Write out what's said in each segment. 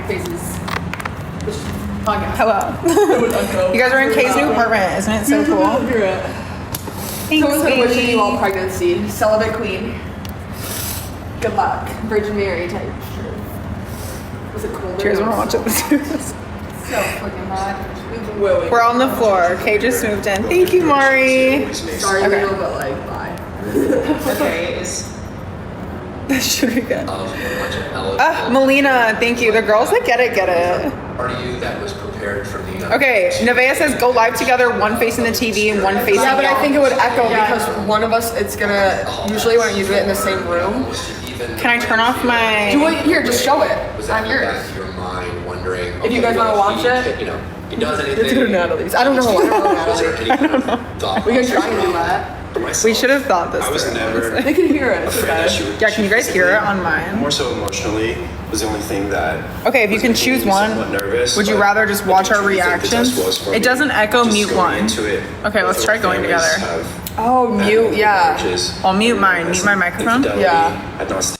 faces. Podcast. Hello. You guys are in Kay's new apartment. Isn't it so cool? Thanks, Someone's been wishing baby. you all pregnancy. Celibate queen. Good luck. Virgin Mary type. Was it colder? Cheers, we're watching this. So fucking hot. We're on the floor. Kay just moved in. Thank you, Mari. Sorry, Okay. Leo, but like, bye. Okay, is This should be good. Melina, thank you. The girls that get it, get it. Part of you that was prepared for the. Okay, Nevaeh says go live together, one facing the TV and one facing Yeah, but I y'all. think it would echo because one of us, it's gonna, usually when you do it in the same room. Can I turn off my... Do it here, just show it Was on that yours. back of your mind wondering? If you guys wanna watch it? You know, he does anything. Let's go to Natalie's. I don't know. Was there any kind of thought We can try and do that. We should have thought this I was through. never They can hear it. It's afraid that okay. she would. Yeah, can you guys hear it on mine? More so emotionally was the only thing that. Okay, if you was can making choose me one, somewhat nervous, would you but rather just I watch our truly think the test reactions? was for It me. doesn't echo, Just mute going one. into it, Okay, let's both try of going families together. have Oh, mute, yeah. marriages. I'll mute mine. Mute my microphone? Infidelity Yeah. had not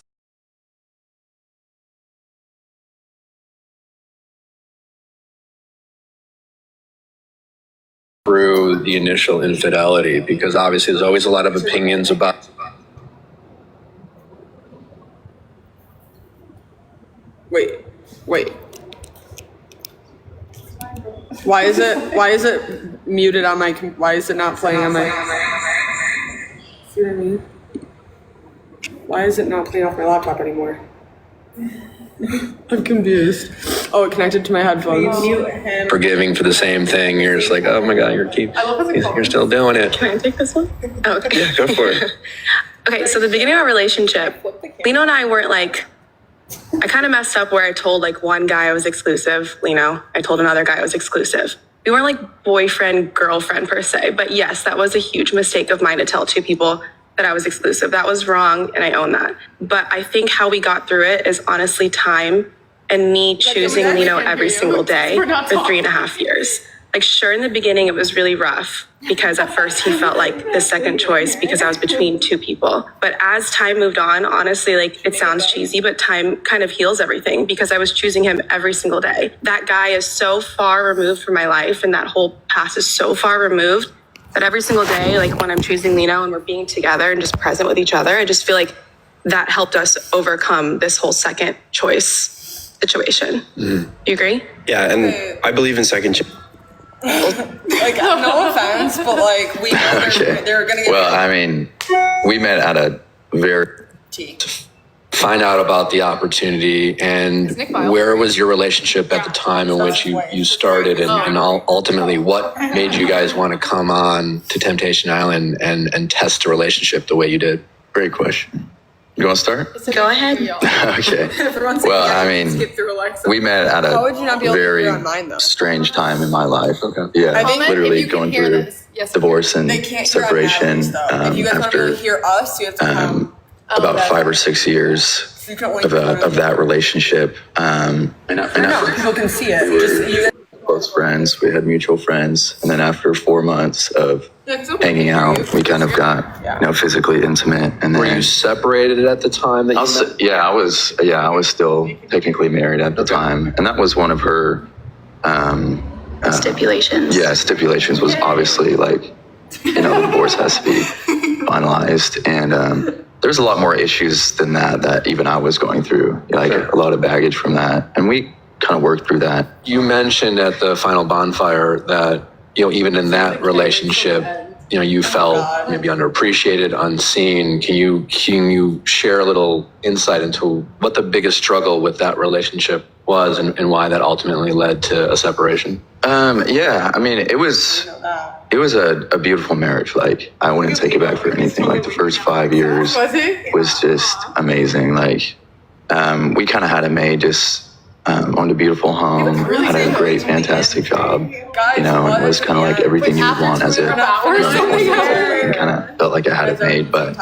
Through the initial infidelity, because obviously there's always a lot of opinions about. Wait. Why is it muted on my, why is it not playing on my, see what I mean? Why is it not playing off my laptop anymore? I'm confused. Oh, it connected to my headphones. Forgiving for the same thing. You're just like, oh my God, you're still doing it. can I take this one? Oh, okay. Yeah, go for it. Okay, so the beginning of our relationship, Lino and I weren't like, I kind of messed up where I told like one guy I was exclusive, Lino. I told another guy I was exclusive. We weren't like boyfriend, girlfriend per se, but yes, that was a huge mistake of mine to tell two people that I was exclusive. That was wrong, and I own that. But I think how we got through it is honestly time and me choosing Lino every single day for 3.5 years. Like, sure, in the beginning, it was really rough because at first he felt like the second choice because I was between two people. But as time moved on, honestly, like, it sounds cheesy, but time kind of heals everything because I was choosing him every single day. That guy is so far removed from my life, and that whole past is so far removed that every single day, like when I'm choosing Lino and we're being together and just present with each other, I just feel like that helped us overcome this whole second choice situation. You agree? Yeah, and I believe in second chance. Like, no offense, but like, we know they're gonna get Well, I mean, we met at a very Find out about the opportunity and Nick Viall? where was your relationship at the time in which you started and ultimately what made you guys want to come on to Temptation Island and test the relationship the way you did? great question. You want to start? Go ahead. Okay. Well, I mean, we met at How would you not be a able to very hear on mine, though? strange time in my life. Okay. Yeah, I think literally going through divorce and They can't separation hear on Natalie's, though. If you guys want to after really hear us, you have to come. about 5 or 6 years So you can only of that relationship. And after people can see it. Just you close friends, we had mutual friends, and then after 4 months of hanging out, we kind of got physically intimate, and then Were you separated at the time that you met? I was still technically married at the time, and that was one of her Stipulations. stipulations was obviously like, the divorce has to be finalized, and there's a lot more issues than that even I was going through, like a lot of baggage from that, and we kind of worked through that. You mentioned at the final bonfire that, even in that relationship, you felt maybe underappreciated, unseen. Can you share a little insight into what the biggest struggle with that relationship was and why that ultimately led to a separation? I mean, it was a beautiful marriage. Like, I wouldn't take it back for anything. Like, the first 5 years was just amazing. Like, we kind of had it made, just owned a beautiful home, had a great, fantastic job, and it was kind of like everything you would want as a and kind of felt like I had it made. But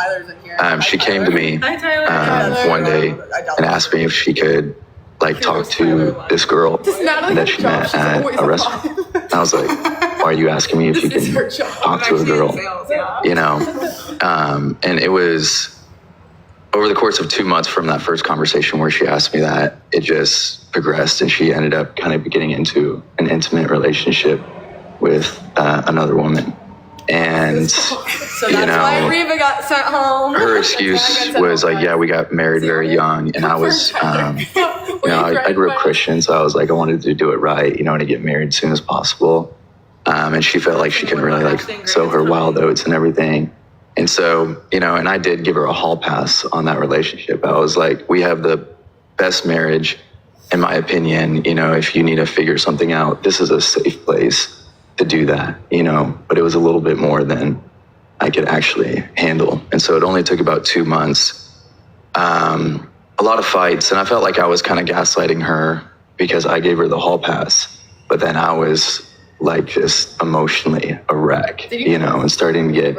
she came to me one day and asked me if she could talk to this girl that she met at a restaurant. And I was like, why are you asking me if you can talk to a girl? And it was over the course of 2 months from that first conversation where she asked me that, it just progressed, and she ended up kind of getting into an intimate relationship with another woman. And So that's why Reba got sent home. her excuse was like, yeah, we got married very young, and I was, I grew up Christian, so I was like, I wanted to do it right, and to get married as soon as possible. And she felt like she couldn't really like sow her wild oats and everything. And so, and I did give her a hall pass on that relationship. I was like, we have the best marriage, in my opinion. If you need to figure something out, this is a safe place to do that, but it was a little bit more than I could actually handle. And so it only took about 2 months, a lot of fights. And I felt like I was kind of gaslighting her because I gave her the hall pass, but then I was like just emotionally a wreck, and starting to get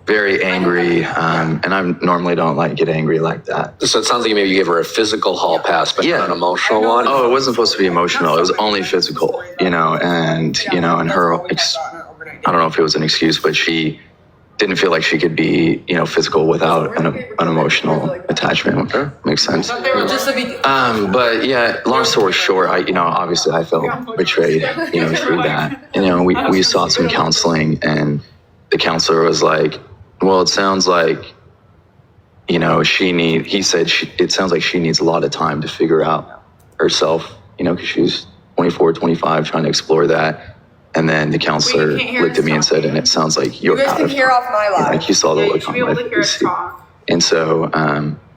very angry. And I normally don't like get angry like that. So it sounds like maybe you gave her a physical hall pass, but not an emotional one. Oh, it wasn't supposed to be emotional. It was only physical, and her, I don't know if it was an excuse, but she didn't feel like she could be, physical without an emotional attachment with her. Makes sense. But yeah, long story short, obviously I felt betrayed, through that. We sought some counseling, and the counselor was like, well, it sounds like, it sounds like she needs a lot of time to figure out herself, because she was 24, 25, trying to explore that. And then the counselor looked at me and said, and it sounds like you're out of hear off my live. Like you saw the look on my face. And so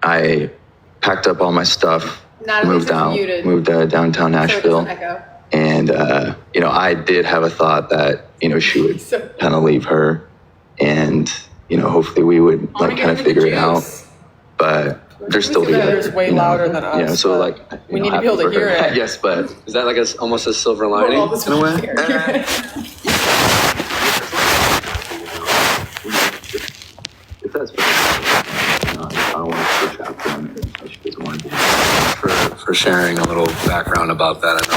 I packed up all my stuff, moved downtown Nashville. And, I did have a thought that, she would kind of leave her, and, hopefully we would like kind of figure it out. But they're still together. It's way louder than us. So like we need to be able to hear it. I guess, but Is that like almost a silver lining in a way? If that's I don't want to push out them. She doesn't want to do For sharing a little background about that.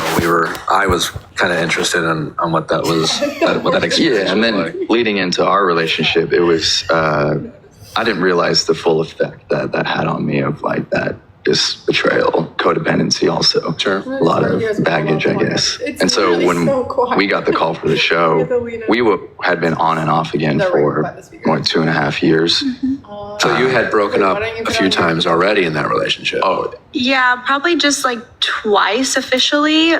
I was kind of interested on what that was, what that experience yeah, and then was like. leading into our relationship, it was, I didn't realize the full effect that had on me of like that just betrayal, codependency also. Sure. A lot of baggage, I guess. And so when we got the call for the show, we had been on and off again for more than 2.5 years. So you had broken up a few times already in that relationship. Oh, Yeah, probably just like twice officially.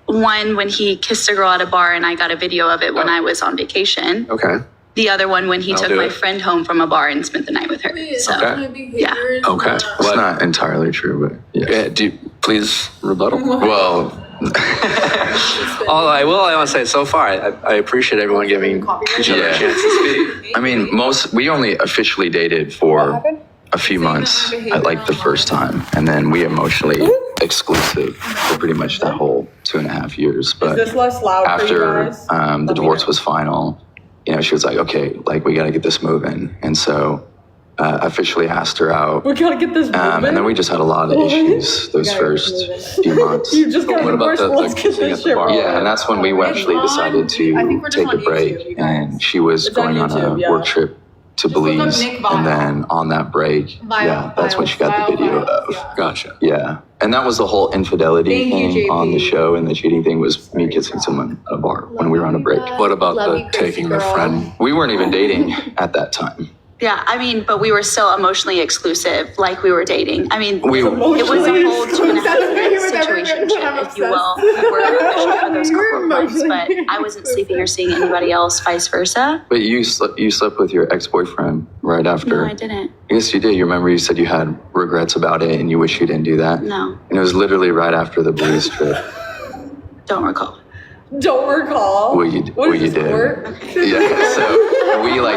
One when he kissed a girl at a bar and I got a video of it when I was on vacation. Okay. The other one when he I'll took do my it. friend home from a bar and spent the night with her. So, Okay. yeah. Okay. it's not entirely true, but yes. Yeah, please rebuttal. Well, All I want to say so far, I appreciate everyone giving each other a chance to speak. I mean, we only officially dated for a few months at like the first time, and then we emotionally exclusive for pretty much that whole 2.5 years. But Is this less loud for you after guys? the divorce was final, she was like, okay, like we got to get this moving. And so officially asked her out. We gotta get this moving. And then we just had a lot of issues those first few months. You just gotta What about divorce. the Let's get kissing this at the shit bar? rolling. Yeah, and that's when we actually decided to take a break. And she was It's on going on YouTube, a yeah. work trip to Belize. And then on that break, that's when she got the video of. Gotcha. Yeah. And that was the whole infidelity thing on the show, and the cheating thing was me kissing someone at a bar when we were on a break. What about the taking the friend? We weren't even dating at that time. Yeah, I mean, but we were still emotionally exclusive, like we were dating. I mean, it We- was a whole 2.5 year situation, if you will. We were official for those couple of months, but I wasn't sleeping or seeing anybody else, vice versa. But you slept with your ex-boyfriend right after. No, I didn't. Yes, you did. You remember you said you had regrets about it and you wish you didn't do that? No, And it was literally right after the Belize trip. don't recall. Don't recall. Well, you did. Yeah, so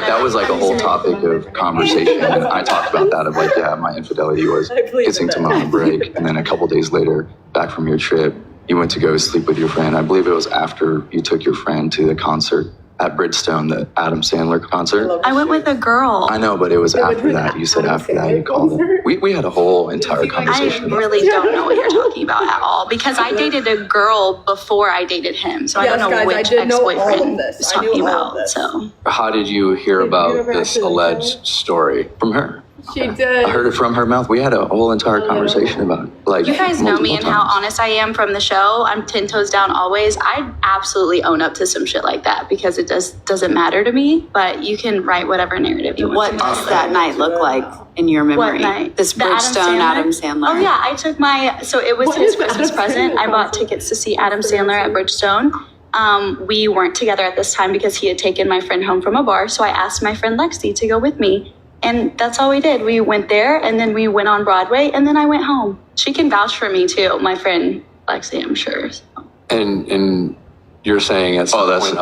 that was like a whole topic of conversation. And I talked about that of like, yeah, my infidelity was kissing someone on a break. And then a couple days later, back from your trip, you went to go sleep with your friend. I believe it was after you took your friend to the concert at Bridgestone, the Adam Sandler concert. I went with a girl. I know, but it was after that. You said after that you called it. We had a whole entire I conversation. really don't know what you're talking about at all because I dated a girl before I dated him, so I don't know Yes, guys, I which did know all of ex-boyfriend this. is I knew talking all of about. this. So How did you hear about this alleged story? From her. She did. I heard it from her mouth. We had a whole entire conversation about it. Like, You guys know me multiple and how times. honest I am from the show. I'm 10 toes down always. I absolutely own up to some shit like that because it doesn't matter to me, but you can write whatever narrative you What want. does that night look like in your memory? What night? This The Adam Bridgestone Adam Sandler. Oh yeah, I took so it was his Christmas present. I bought tickets to see Adam Sandler at Bridgestone. We weren't together at this time because he had taken my friend home from a bar. So I asked my friend Lexi to go with me. And that's all we did. We went there and then we went on Broadway and then I went home. She can vouch for me too, my friend Lexi, I'm sure. So. And you're saying at some point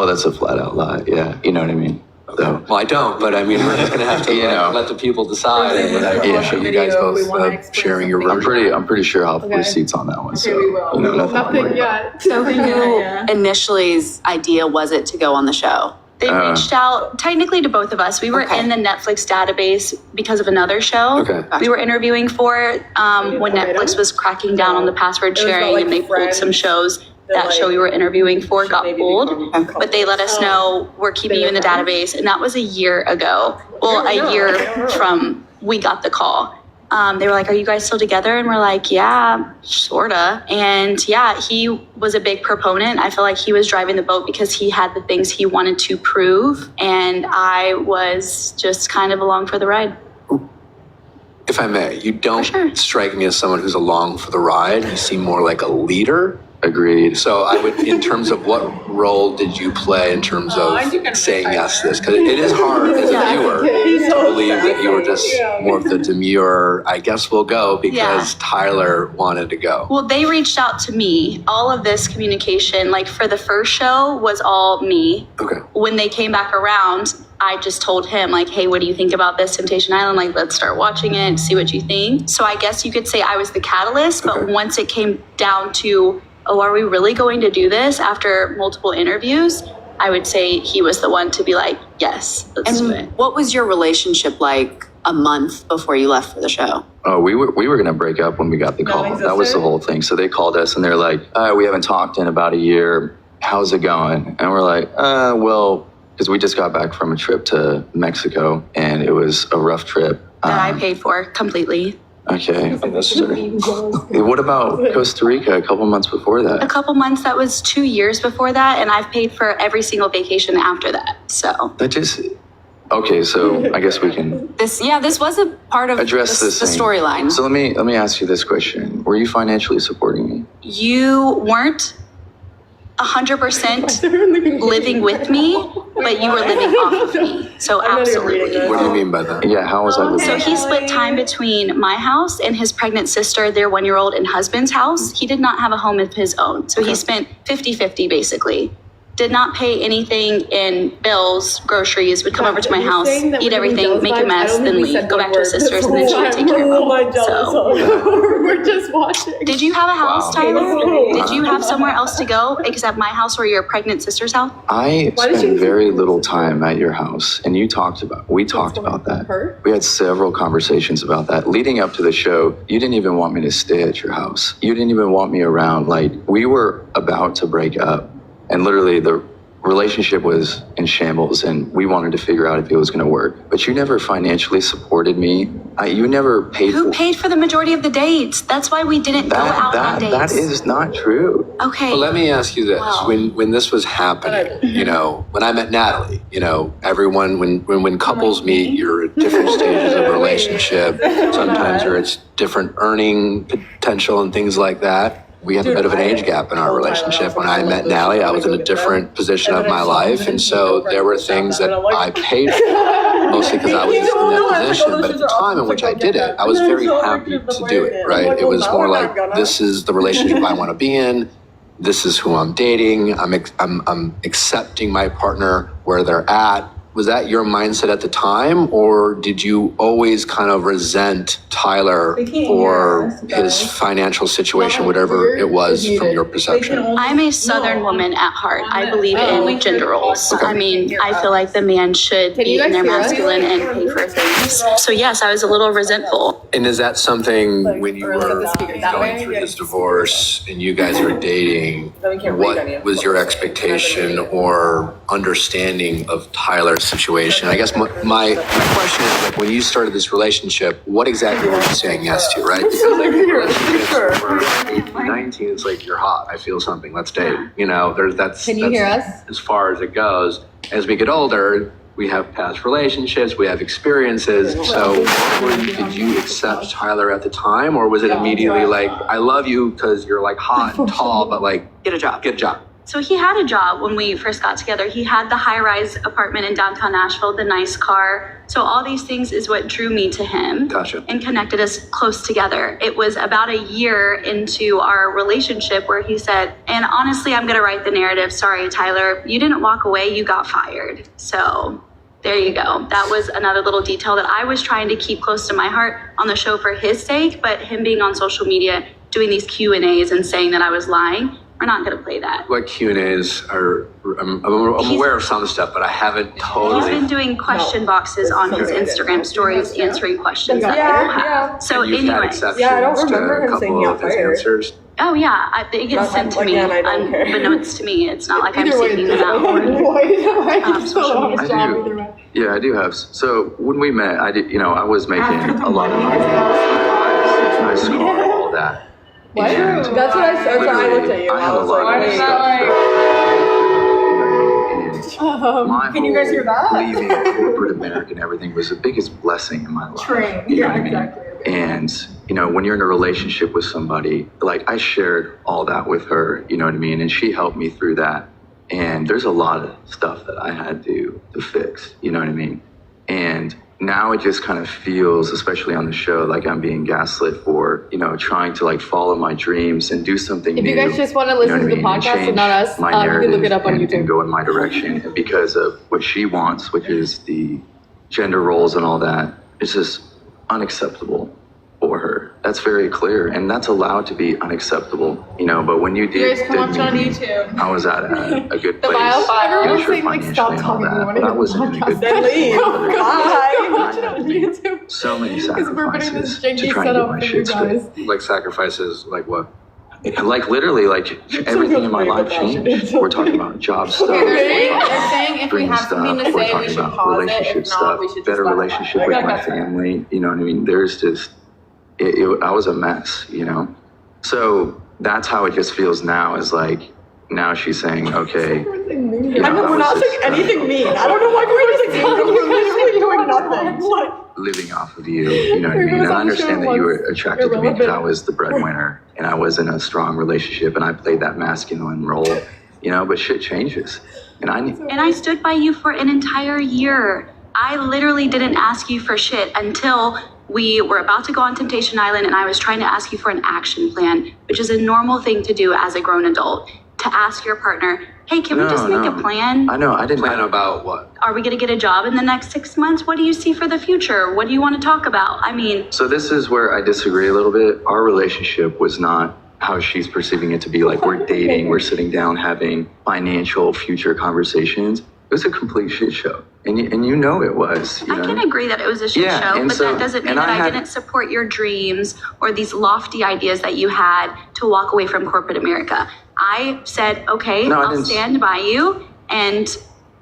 that's a flat out lie. Yeah. You know what I mean? So, well, I don't, but I mean, we're just going to have to let the people decide. And I appreciate you guys both sharing your version. I'm pretty sure I'll have receipts on that one. So, we will. you know, nothing yet. So who initially's idea was it to go on the show? They reached out technically to both of us. We were in the Netflix database because of another show. Okay. We were interviewing for when Netflix was cracking down on the password sharing and they pulled some shows. That show we were interviewing for got pulled, but they let us know we're keeping you in the database, and that was a year ago. Well, a year from we got the call. They were like, "Are you guys still together?" And we're like, "Yeah, sorta." And yeah, he was a big proponent. I feel like he was driving the boat because he had the things he wanted to prove, and I was just kind of along for the ride. If I may, you don't strike me as someone who's along for the ride. You seem more like a leader. Agreed. So I would, in terms of what role did you play in terms of saying yes to this? Because it is hard as a viewer to believe that you were just more of the demure, I guess we'll go because Tyler wanted to go. Well, they reached out to me. All of this communication, like for the first show, was all me. Okay. When they came back around, I just told him, like, hey, what do you think about this Temptation Island? Like, let's start watching it, see what you think. So I guess you could say I was the catalyst, but once it came down to, oh, are we really going to do this after multiple interviews? I would say he was the one to be like, yes, let's do it. What was your relationship like a month before you left for the show? Oh, we were going to break up when we got the call. That was the whole thing. So they called us and they're like, we haven't talked in about a year. How's it going? And we're like, well, because we just got back from a trip to Mexico and it was a rough trip. That I paid for completely. Okay. What about Costa Rica a couple months before that? A couple months, that was 2 years before that, and I've paid for every single vacation after that. So That just... Okay, so I guess we can This was a part of address the this thing. storyline. So let me ask you this question. Were you financially supporting me? you weren't 100% living with me, but you were living off of me. So absolutely. What do you mean by that? Yeah, how was I living? So he split time between my house and his pregnant sister, their 1-year-old, and husband's house. He did not have a home of his own. So he spent 50-50 basically. Did not pay anything in bills, groceries, would come over to my house, eat everything, make a mess, then leave, go back to his sister's, and then she would take care of him. So, We're just watching. did you have a house, Tyler? Did you have somewhere else to go except my house or your pregnant sister's house? I spent very little time at your house, and we talked about that. We had several conversations about that. Leading up to the show, you didn't even want me to stay at your house. You didn't even want me around. Like, we were about to break up, and literally the relationship was in shambles, and we wanted to figure out if it was going to work. But you never financially supported me. You never paid Who paid for the majority of the dates? That's why we didn't go out on dates. That is not true. Okay. Well, let me ask you this. Wow. When this was happening, when I met Natalie, everyone, when couples meet, you're at different stages of a relationship. Sometimes you're at different earning potential and things like that. We had a bit of an age gap in our relationship. When I met Natalie, I was in a different position of my life. And so there were things that I paid for, mostly because I was in that position. But at the time in which I did it, I was very happy to do it, right? It was more like, this is the relationship I want to be in. This is who I'm dating. I'm accepting my partner where they're at. Was that your mindset at the time, or did you always kind of resent Tyler for his financial situation, whatever it was from your perception? I'm a Southern woman at heart. I believe in gender roles. I mean, I feel like the man should be in their masculine and pay for things. So yes, I was a little resentful. And is that something Like, when you or like were the speaker that going way? through Yeah. this divorce and you guys were dating, Then we can't read any what of was your what we're saying. expectation or understanding of Tyler's situation? I guess my question is, like, when you started this relationship, what exactly were you saying yes to, right? Because like relationships were 18, 19, it's like, you're hot, I feel something, let's date. You know, that's Can you hear us? as far as it goes. As we get older, we have past relationships, we have experiences. So did you accept Tyler at the time, or was it immediately like, I love you because you're like hot and tall, but like, Get a job. get a job? So he had a job when we first got together. He had the high-rise apartment in downtown Nashville, the nice car. So all these things is what drew me to him. Gotcha. And connected us close together. It was about a year into our relationship where he said, and honestly, I'm gonna write the narrative. Sorry, Tyler, you didn't walk away, you got fired. So there you go. That was another little detail that I was trying to keep close to my heart on the show for his sake, but him being on social media, doing these Q&As and saying that I was lying, we're not gonna play that. What Q&As are, I'm aware of some stuff, but I haven't He's totally. been doing question boxes on his Instagram stories, answering questions that people have. So You've had anyway, exceptions Yeah, I don't to remember a him saying couple he of got his fired. answers. oh yeah, it gets sent to me Again, I don't care. unbeknownst to me. It's not like I'm Either way, seeking it's them out. on, social media. I do. Yeah, I do have. So when we met, I did. I was making a lot of money. Nice car, all that. What? And That's what I said. I looked at you. I had a was lot like, of wait. stuff. My Can you guys hear that? Leaving corporate America and everything was the biggest blessing in my life. Train. You know Yeah, what I mean? exactly. And when you're in a relationship with somebody, like I shared all that with her, you know what I mean? And she helped me through that. And there's a lot of stuff that I had to fix, you know what I mean? And now it just kind of feels, especially on the show, like I'm being gaslit for, trying to like follow my dreams and do something If new. you guys just want to listen to the podcast and not us, my you can look it up on narrative YouTube. and go in my direction. And because of what she wants, which is the gender roles and all that, it's just unacceptable for her. That's very clear. And that's allowed to be unacceptable, but when you You guys did can watch it on meet me, YouTube. I was at a good place. Viall file. I'm Everyone's sure saying, like, stop financially and all talking, we that, wanna but I hear the wasn't in a good podcast. Then place. leave. You know what I mean? Bye. I had to make so many Because we're putting this sacrifices to janky try and get setup my for you shit straight. guys. Like sacrifices, like what? Like literally, like everything in my life changed. We're talking about job stuff. Okay, we're talking they're saying if we dream have something to stuff, we're say, we talking should about pause it. relationship If not, stuff, we should just better let it relationship fly. with Okay, my that's fair. family. You know what I mean? There's just, I was a mess, So that's how it just feels now. Is like now she's saying, okay. I know we're not saying anything mean. I don't know why we're saying we're literally doing nothing. Like, Living off of you, you know what I mean? And I understand that you were attracted to me because I was the breadwinner and I was in a strong relationship and I played that masculine role, but shit changes. And And I stood by you for an entire year. I literally didn't ask you for shit until we were about to go on Temptation Island and I was trying to ask you for an action plan, which is a normal thing to do as a grown adult. To ask your partner, hey, can we just make a plan? I know, I didn't Plan about what? Are we going to get a job in the next 6 months? What do you see for the future? What do you want to talk about? I mean, So this is where I disagree a little bit. Our relationship was not how she's perceiving it to be. Like we're dating, we're sitting down having financial future conversations. It was a complete shit show. And you know it was. I can agree that it was a shit Yeah, show, and but so- that doesn't mean and that I I had- didn't support your dreams or these lofty ideas that you had to walk away from corporate America. I said, okay, No, I I'll didn't- stand by you and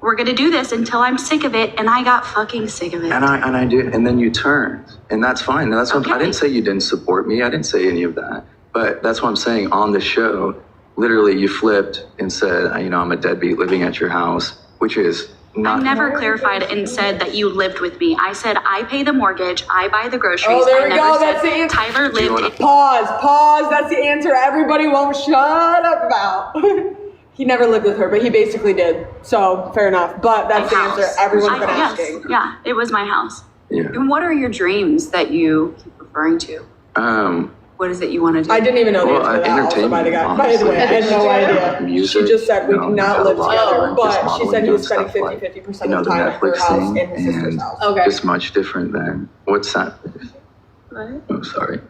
we're going to do this until I'm sick of it. And I got fucking sick of it. And I did, and then you turned, and that's fine. That's what I Okay. didn't say you didn't support me. I didn't say any of that. But that's what I'm saying on the show. Literally, you flipped and said, I'm a deadbeat living at your house, which is I not. never clarified and said that you lived with me. I said, I pay the mortgage. I buy the groceries. Oh, there I we never go. said That's the answer. Tyler lived in pause. That's the answer everybody won't shut up about. He never lived with her, but he basically did. So fair enough. But that's the answer everyone's been yes, asking. yeah, it was my house. Yeah. And what are your dreams that you keep referring to? What is it you want to do? I didn't even know the Well, answer to that. Also, by the entertainment, way, I had no idea. Music, She just said we do not live got a lot together, of just but she modeling, said he was doing spending stuff 50% like, of the time at her Netflix house thing, and his sister's and house. Okay. Just much different than what's that? What? Oh, sorry.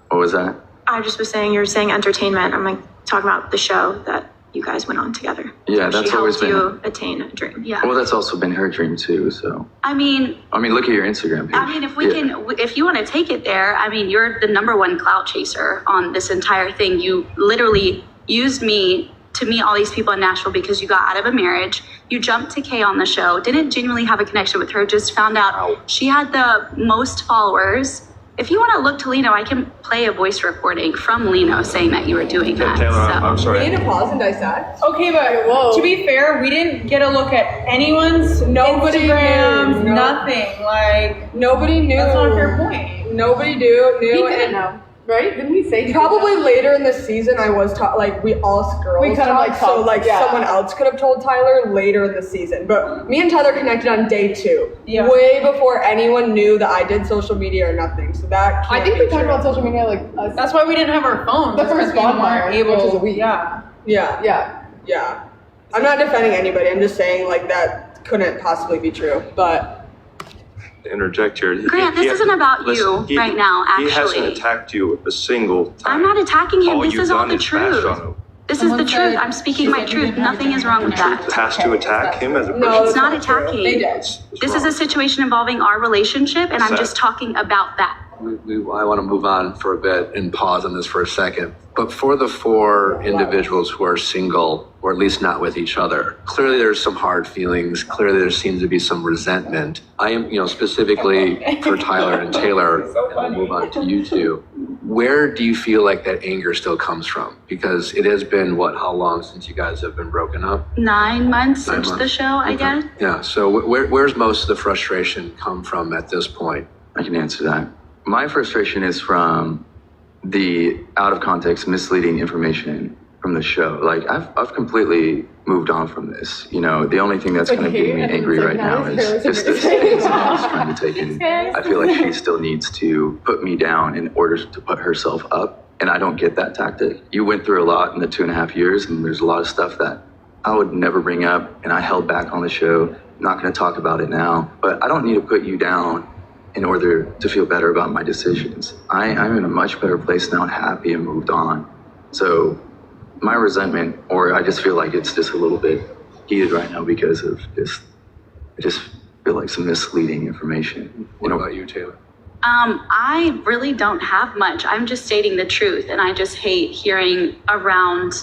What was that? I just was saying, you're saying entertainment. I'm like talking about the show that you guys went on together. Yeah, So that's she always helped been. you attain a dream. Yeah. Well, that's also been her dream too. So. I mean, look at your Instagram page. I mean, if we can, if you want to take it there, I mean, you're the number one clout chaser on this entire thing. You literally used me to meet all these people in Nashville because you got out of a marriage. You jumped to Kay on the show, didn't genuinely have a connection with her, just found out she had the most followers. If you want to look to Lino, I can play a voice recording from Lino saying that you were doing that. Taylor, I'm So. sorry. We need to pause and dissect. Okay, but to be fair, we didn't get a look at anyone's Nobody Instagrams, knew. nothing. Like, Nobody knew. that's not a fair point. Nobody knew. He and didn't know, right? Didn't he say? he Probably didn't know? later in the season, I was like we all girls We kind of, like, so talked, like yeah. someone else could have told Tyler later in the season. But me and Tyler connected on day 2, Yeah. way before anyone knew that I did social media or nothing. So that I can't think be we talked true. about social media like us. That's why we didn't have our phones. The first because we weren't bonfire, able, which is a week. Yeah. Yeah, Yeah. I'm not defending anybody. I'm just saying like that couldn't possibly be true. But To interject here. Grant, this isn't about you right now, He hasn't actually. attacked you a single time. I'm not attacking him. All This you've is all done the is bash truth. on him. This is Someone the truth. said- I'm speaking she my said you truth. didn't have Nothing is wrong with that. Has to attack him as a person. No, It's not that's not true. attacking. They did. It's This is wrong. a situation involving our relationship, and I'm Sad. just talking about that. I want to move on for a bit and pause on this for a second. But for the 4 individuals who are single, or at least not with each other, clearly there's some hard feelings. Clearly there seems to be some resentment. I am, specifically for Tyler and Taylor, and I'll move on to you two. Where do you feel like that anger still comes from? Because it has been, how long since you guys have been broken up? 9 months 9 since the months. show, I Okay. guess. Yeah, so where's most of the frustration come from at this point? I can answer that. My frustration is from the out of context, misleading information from the show. Like I've completely moved on from this. The only thing that's going to Okay, get me and angry it's right like, now now is it's just this really thing that she's trying to take in. I feel like she still needs to put me down in order to put herself up. And I don't get that tactic. You went through a lot in the 2.5 years, and there's a lot of stuff that I would never bring up, and I held back on the show. Not going to talk about it now, but I don't need to put you down in order to feel better about my decisions. I'm in a much better place now and happy and moved on. So my resentment, or I just feel like it's just a little bit heated right now because of I just feel like some misleading information. What about you, Taylor? I really don't have much. I'm just stating the truth, and I just hate hearing around,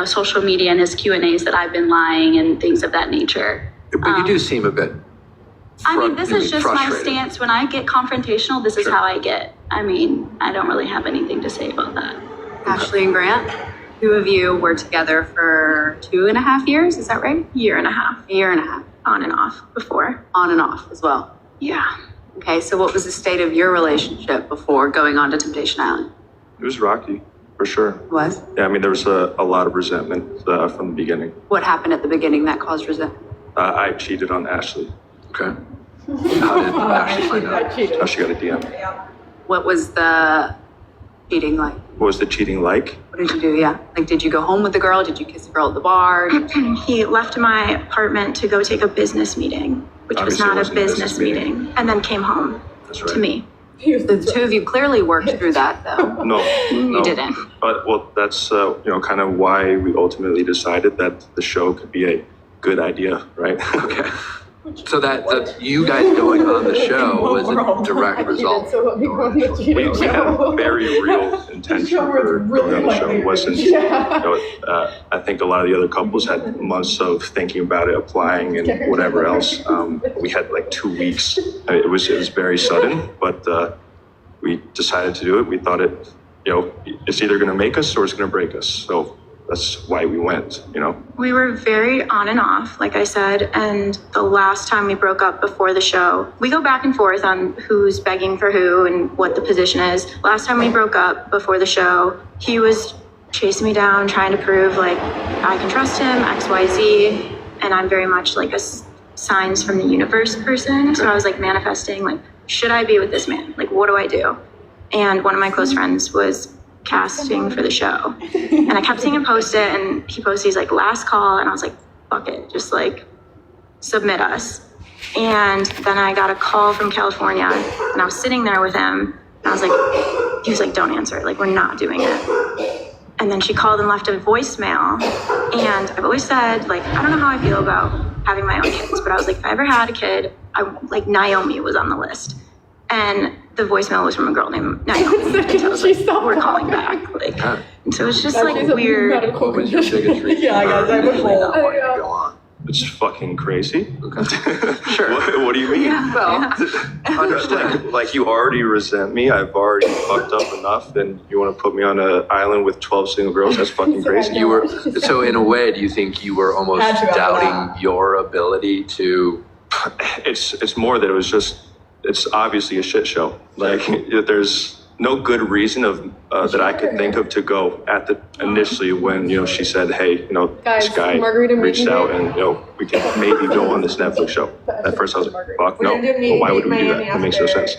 social media and his Q&As that I've been lying and things of that nature. But you do seem a bit This is just my frustrated. stance. When I get confrontational, this is how I get. I don't really have anything to say about that. Ashley and Grant, 2 of you were together for 2.5 years, is that right? Year and a half, A year and a half, on and off before. on and off as well. Yeah. Okay, so what was the state of your relationship before going on to Temptation Island? It was rocky, for sure. Was? Yeah, there was a lot of resentment from the beginning. What happened at the beginning that caused resentment? I cheated on Ashley. Okay. How did Ashley find out? How she got a DM. What was the cheating like? What was the cheating like? What did you do? Yeah. Like, did you go home with the girl? Did you kiss the girl at the bar? He left my apartment to go take a business meeting, which Obviously it was not a wasn't a business business meeting, and then came home That's right. to me. The 2 of you clearly worked through that, though. No, You didn't. But that's kind of why we ultimately decided that the show could be a good idea, right? Okay. So that you guys going on the show was a direct result. So let me go on the we cheating had show. a very real intention for going on the show. It wasn't, I think a lot of the other couples had months of thinking about it, applying, and whatever else. We had like 2 weeks. It was very sudden, but we decided to do it. We thought it's either going to make us or it's going to break us. So that's why we went, We were very on and off, like I said, and the last time we broke up before the show, we go back and forth on who's begging for who and what the position is. Last time we broke up before the show, he was chasing me down, trying to prove like I can trust him, XYZ, and I'm very much like a signs from the universe person. So I was like manifesting, like, should I be with this man? Like, what do I do? And one of my close friends was casting for the show, and I kept seeing him post it, and he posted, he's like, last call, and I was like, fuck it, just like submit us. And then I got a call from California, and I was sitting there with him, and I was like, he was like, don't answer it, like, we're not doing it. And then she called and left a voicemail. And I've always said, like, I don't know how I feel about having my own kids, but I was like, if I ever had a kid, like Naomi was on the list. And the voicemail was from a girl named Naomi. And so I was like, we're calling back. Like, and so it's just like weird. What was your biggest reason? Yeah, guys, I would not wanting to go on? It's fucking crazy. Okay. Sure. What do you mean? Well, understand. Like you already resent me. I've already fucked up enough, and you want to put me on an island with 12 single girls? That's fucking crazy. You were so in a way. Do you think you were almost doubting your ability to? It's more that it's obviously a shit show. Like there's no good reason that I could think of to go at the initially when she said, hey, Guys, this guy margarita reached meeting out here? and we can maybe go on this Netflix show. At first I was like, fuck no. Well, why would we do that? That makes no sense.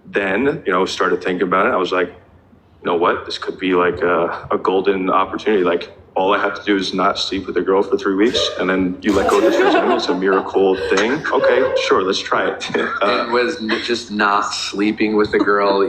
Then started thinking about it. I was like, you know what? This could be like a golden opportunity. Like all I have to do is not sleep with a girl for 3 weeks, and then you let go of this resentment. It's a miracle thing. Okay, sure, let's try it. It was just not sleeping with the girl. I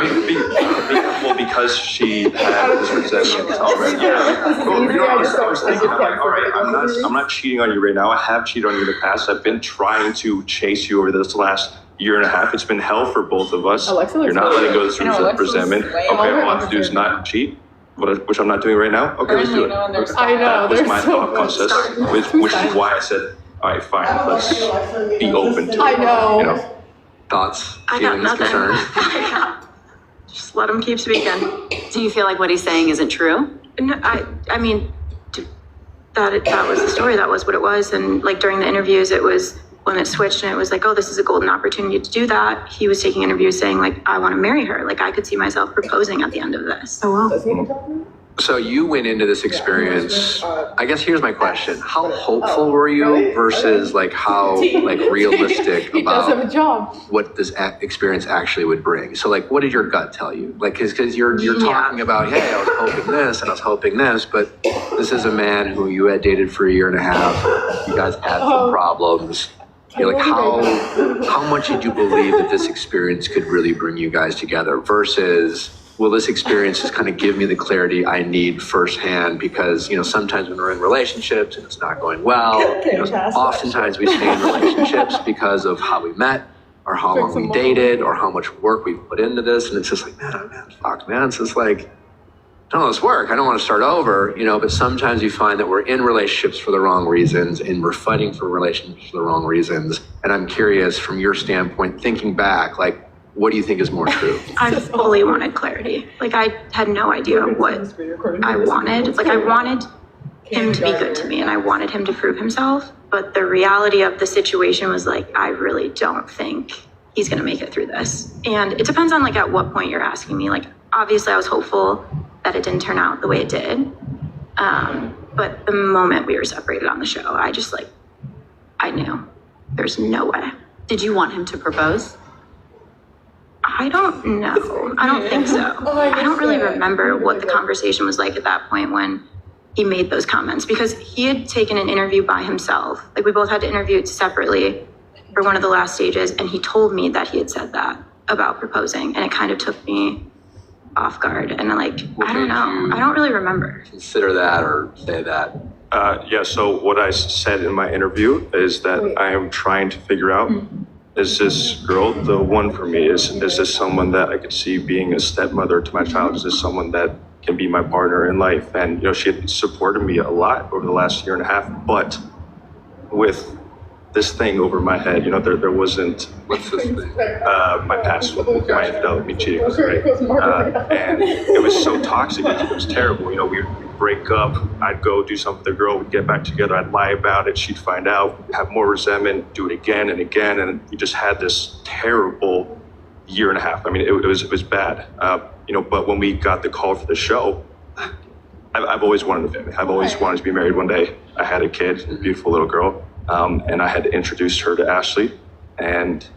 mean, because she had this resentment already. Yeah. Well, I was thinking, I'm like, all right, I'm not cheating on you right now. I have cheated on you in the past. I've been trying to chase you over this last year and a half. It's been hell for both of us. You're not letting go of this resentment. Okay, all I have to do is not cheat. Which I'm not doing right now. Okay, let's do it. I know. That was my thought process, which is why I said, all right, fine, let's be open to it. I know. Thoughts, I got feelings, nothing. concerns? Just let him keep speaking. Do you feel like what he's saying isn't true? No, I mean, that was the story. That was what it was. And like during the interviews, it was when it switched and it was like, oh, this is a golden opportunity to do that. He was taking interviews saying like, I want to marry her. Like I could see myself proposing at the end of this. Oh, wow. So you went into this experience. I guess here's my question: how hopeful were you versus like how like realistic He does have a about job. what this experience actually would bring? So like, what did your gut tell you? Like, because you're talking about, hey, I was hoping this and I was hoping this, but this is a man who you had dated for a year and a half. You guys had some problems. You're like, how much did you believe that this experience could really bring you guys together versus, will this experience just kind of give me the clarity I need firsthand? Because, sometimes when we're in relationships and it's not going well, oftentimes we stay in relationships because of how we met or how long we dated or how much work we put into this. And it's just like, man, it's just like, I don't know this work. I don't want to start over, but sometimes we find that we're in relationships for the wrong reasons and we're fighting for relationships for the wrong reasons. And I'm curious from your standpoint, thinking back, like, what do you think is more true? I fully wanted clarity. Like I had no idea what I wanted. Like I wanted him to be good to me and I wanted him to prove himself. But the reality of the situation was like, I really don't think he's going to make it through this. And it depends on like at what point you're asking me. Like obviously I was hopeful that it didn't turn out the way it did. But the moment we were separated on the show, I knew there's no way. Did you want him to propose? I don't know. I don't think so. I don't really remember what the conversation was like at that point when he made those comments because he had taken an interview by himself. Like we both had to interview separately for one of the last stages. And he told me that he had said that about proposing. And it kind of took me off guard. And I don't know. I don't really remember. Consider that or say that. Yeah, so what I said in my interview is that I am trying to figure out, is this girl the one for me? Is this someone that I could see being a stepmother to my child? Is this someone that can be my partner in life? And, she had supported me a lot over the last year and a half, but with this thing over my head, there wasn't, What's this thing? my past, my infidelity, me cheating, right? And it was so toxic, it was terrible. We'd break up, I'd go do something with the girl, we'd get back together, I'd lie about it, she'd find out, have more resentment, do it again and again, and we just had this terrible year and a half. I mean, it was bad. But when we got the call for the show, I've always wanted a family. I've always wanted to be married one day. I had a kid, a beautiful little girl, and I had introduced her to Ashley, and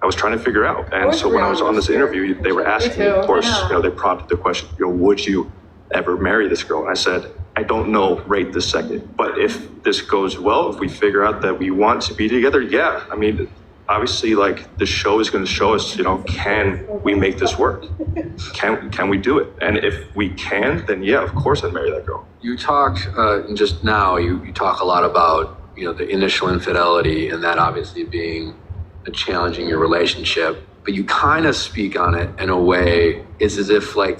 I was trying to figure out. And so when I was on this interview, they were asking me, of course, they prompted the question, would you ever marry this girl? And I said, I don't know right this second, but if this goes well, if we figure out that we want to be together, yeah. I mean, obviously, like, the show is going to show us, can we make this work? Can we do it? And if we can, then yeah, of course I'd marry that girl. You talked just now. You talk a lot about the initial infidelity and that obviously being a challenge in your relationship. But you kind of speak on it in a way, it's as if like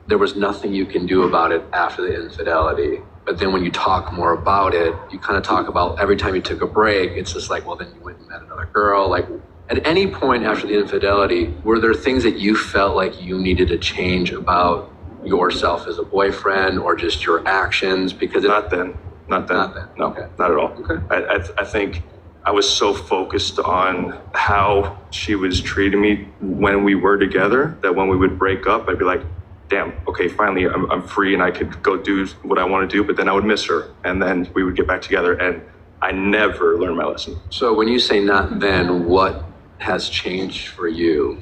there was nothing you can do about it after the infidelity. But then when you talk more about it, you kind of talk about every time you took a break, it's just like, well, then you went and met another girl. Like at any point after the infidelity, were there things that you felt like you needed to change about yourself as a boyfriend or just your actions? Because Not then. No, Okay. not at all. Okay. I think I was so focused on how she was treating me when we were together that when we would break up, I'd be like, damn, okay, finally I'm free and I could go do what I want to do, but then I would miss her and then we would get back together and I never learned my lesson. So when you say not then, what has changed for you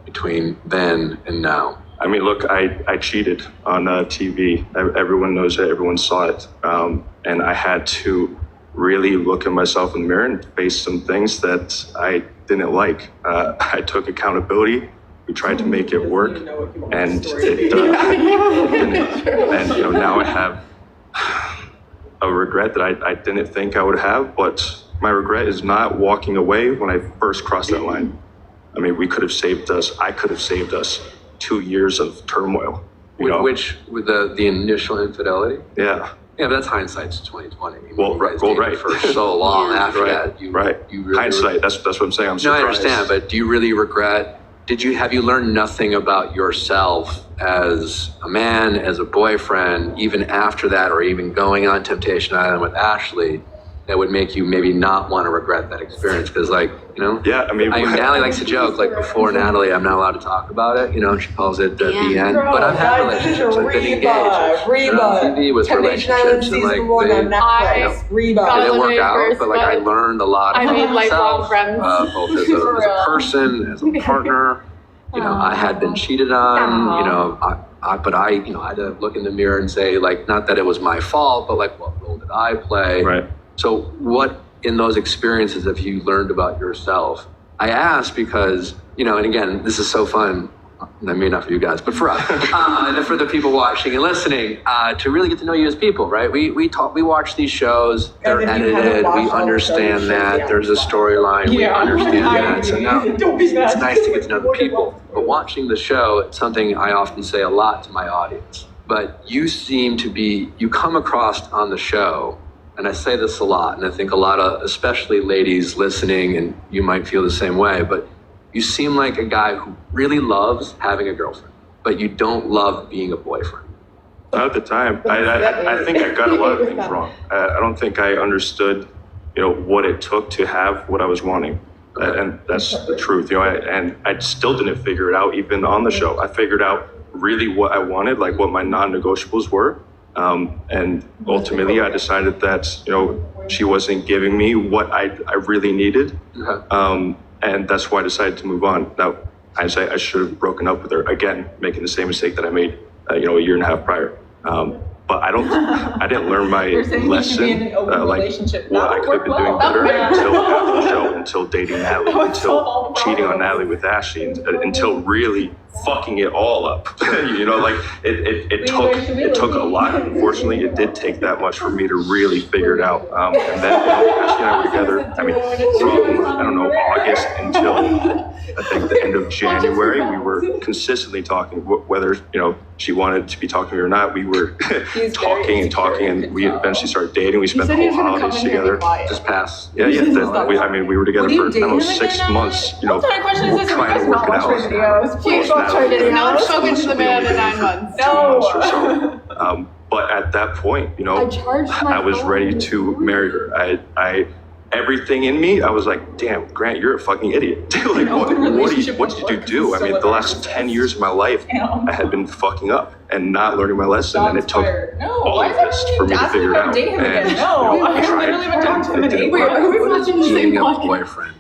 between then and now? I mean, look, I cheated on TV. Everyone knows it, everyone saw it. And I had to really look at myself in the mirror and face some things that I didn't like. I took accountability. We tried to make it work, and it didn't. And now I have a regret that I didn't think I would have, but my regret is not walking away when I first crossed that line. I mean, we could have saved us. I could have saved us 2 years of turmoil. Which with the initial infidelity? Yeah. Yeah, but that's hindsight's 2020. Well, right. For so long after Right. that, you really Hindsight. That's what I'm saying. I'm No, surprised. I understand, but do you really regret? Have you learned nothing about yourself as a man, as a boyfriend, even after that, or even going on Temptation Island with Ashley, that would make you maybe not want to regret that experience? Because, Yeah, I mean, Natalie likes to joke, like before Natalie, I'm not allowed to talk about it. She calls it the end. But I've had relationships, I've been engaged. On TV with relationships, and like they didn't work out, but like I learned a lot about myself, both as a person, as a partner. I had been cheated on. But I had to look in the mirror and say, like, not that it was my fault, but like, what role did I play? Right. So what in those experiences have you learned about yourself? I ask because, and again, this is so fun. I mean, not for you guys, but for us, and for the people watching and listening, to really get to know you as people, right? We watch these shows, they're edited, we understand that, there's a storyline, we understand that. So now it's nice to get to know the people. But watching the show, it's something I often say a lot to my audience. But you come across on the show, and I say this a lot, and I think a lot of, especially ladies listening, and you might feel the same way, but you seem like a guy who really loves having a girlfriend, but you don't love being a boyfriend. Not at the time. I think I got a lot of things wrong. I don't think I understood, what it took to have what I was wanting. And that's the truth, and I still didn't figure it out even on the show. I figured out really what I wanted, like what my non-negotiables were. And ultimately I decided that, she wasn't giving me what I really needed. And that's why I decided to move on. Now, I say I should have broken up with her, again, making the same mistake that I made, a year and a half prior. But I didn't learn my lesson, like what I could have been doing better until after the show, until dating Natalie, until cheating on Natalie with Ashley, until really fucking it all up. It took a lot. Unfortunately, it did take that much for me to really figure it out. And then Ashley and I were together, from, August until I think the end of January, we were consistently talking, whether, she wanted to be talking to me or not. We were talking, and we eventually started dating. We spent the whole holidays together. Just pass. Yeah. We were together for, 6 months, trying to work it out. Please don't try to not spoken to the man in 9 months. 2 months or so. But at that point, I was ready to marry her. I everything in me, I was like, damn, Grant, you're a fucking idiot. Like, what did you do? I mean, the last 10 years of my life, I had been fucking up and not learning my lesson, and it took all of this for me to figure it out. And Being a boyfriend.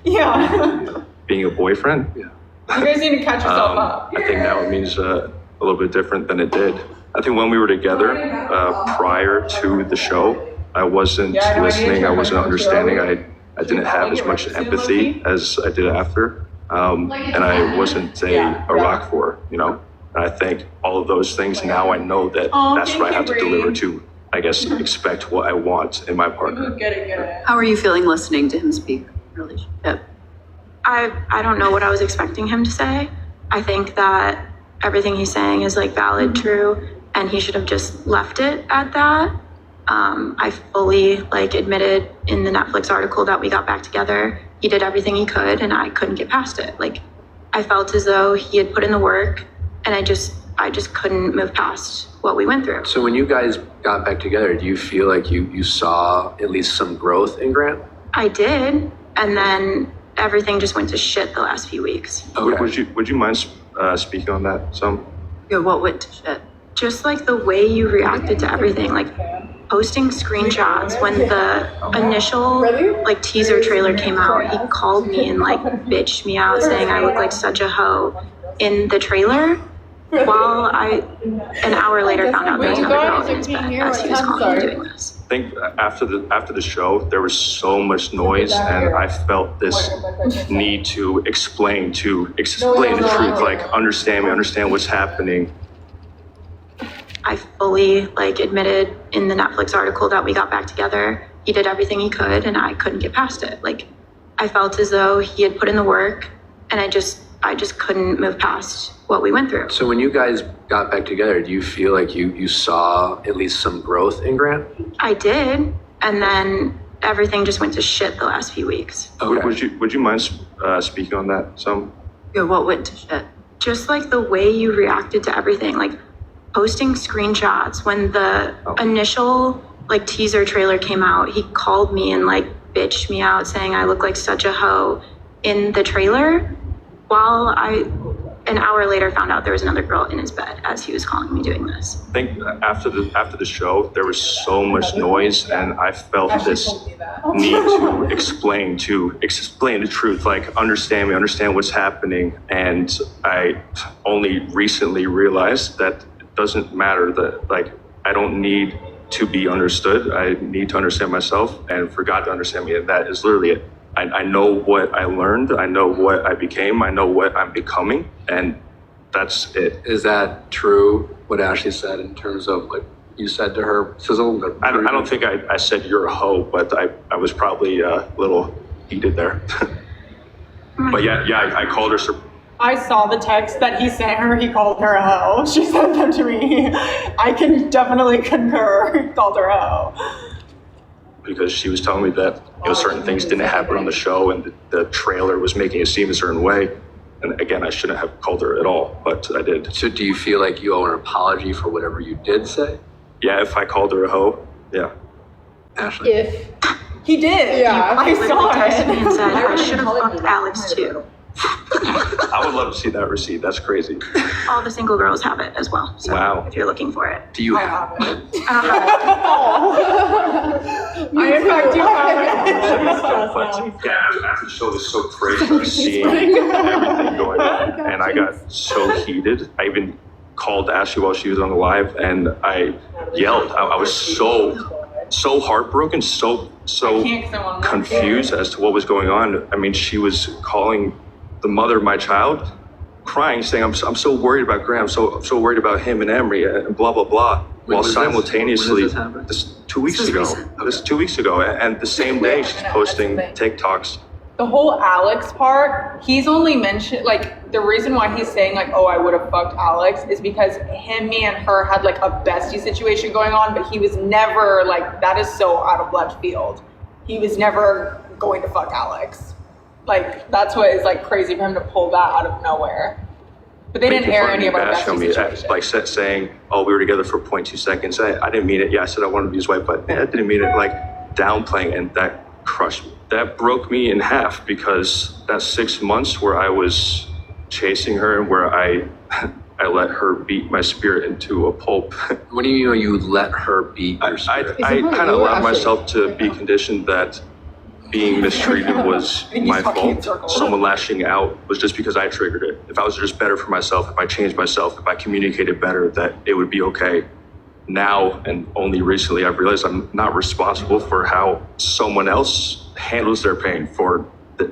Being a boyfriend? You guys need to catch yourself up. I think now it means a little bit different than it did. I think when we were together, prior to the show, I wasn't listening, I wasn't understanding. I didn't have as much empathy as I did after. And I wasn't a rock for her, you know? And I think all of those things, now I know that that's what I have to deliver to, I guess, expect what I want in my partner. How are you feeling listening to him speak relationship? I don't know what I was expecting him to say. I think that everything he's saying is like valid, true, and he should have just left it at that. I fully like admitted in the Netflix article that we got back together. He did everything he could and I couldn't get past it. Like I felt as though he had put in the work and I just couldn't move past what we went through. So when you guys got back together, do you feel like you saw at least some growth in Grant? I did, and then everything just went to shit the last few weeks. Okay. Would you mind speaking on that some? Yeah, what went to shit? Just like the way you reacted to everything, like posting screenshots when the initial like teaser trailer came out, he called me and like bitched me out saying I look like such a hoe in the trailer, while I an hour later found out there was another girl in his bed as he was calling me doing this. I think after the show, there was so much noise, and I felt this need to explain the truth, like understand what's happening. I fully like admitted in the Netflix article that we got back together. He did everything he could and I couldn't get past it. Like I felt as though he had put in the work and I just couldn't move past what we went through. So when you guys got back together, do you feel like you saw at least some growth in Grant? I did, and then everything just went to shit the last few weeks. Okay. Would you mind speaking on that some? Yeah, what went to shit? Just like the way you reacted to everything, like posting screenshots when the initial like teaser trailer came out, he called me and like bitched me out saying I look like such a hoe in the trailer, while I an hour later found out there was another girl in his bed as he was calling me doing this. I think after the show, there was so much noise, and I felt this need to explain the truth, like understand what's happening. And I only recently realized that it doesn't matter, that like I don't need to be understood. I need to understand myself, and for God to understand me, and that is literally it. I know what I learned, I know what I became, I know what I'm becoming, and that's it. Is that true, what Ashley said, in terms of like you said to her? I don't think I said you're a hoe, but I was probably a little heated there. But yeah, I called her. I saw the text that he sent her. He called her a hoe. She sent them to me. I can definitely concur. He called her a hoe. Because she was telling me that certain things didn't happen on the show, and the trailer was making it seem a certain way. And again, I shouldn't have called her at all, but I did. So do you feel like you owe an apology for whatever you did say? Yeah, if I called her a hoe, yeah. Ashley? If he did, yeah, I saw Texted me and it. said I should have fucked Alex too. I would love to see that receipt. That's crazy. All the single girls have it as well. So Wow. if you're looking for it. Do you I have have it. I don't have it. I in fact do have But yeah, after the show was so crazy, I was seeing everything going on, and I got so heated. I even called Ashley while she was on the live, and I yelled. I was so heartbroken, so confused as to what was going on. I mean, she was calling the mother of my child, crying, saying, "I'm so worried about Graham, I'm so worried about him and Emery, and blah blah blah." While simultaneously, this 2 weeks ago, this 2 weeks ago, and the same day she's posting TikToks. The whole Alex part, he's only mentioned, like, the reason why he's saying, like, oh, I would have fucked Alex is because me and her had, like, a bestie situation going on, but he was never, like, that is so out of left field. He was never going to fuck Alex. Like, that's what is, like, crazy for him to pull that out of nowhere. But they didn't air any of our bestie situations. Like, saying, oh, we were together for 0.2 seconds. I didn't mean it. Yeah, I said I wanted to be his wife, but I didn't mean it. Like, downplaying, and that crushed me. That broke me in half, because that 6 months where I was chasing her and where I let her beat my spirit into a pulp. What do you mean you let her beat your spirit? I kind of allowed myself to be conditioned that being mistreated was my fault. Someone lashing out was just because I triggered it. If I was just better for myself, if I changed myself, if I communicated better, that it would be okay. now and only recently I've realized I'm not responsible for how someone else handles their pain, for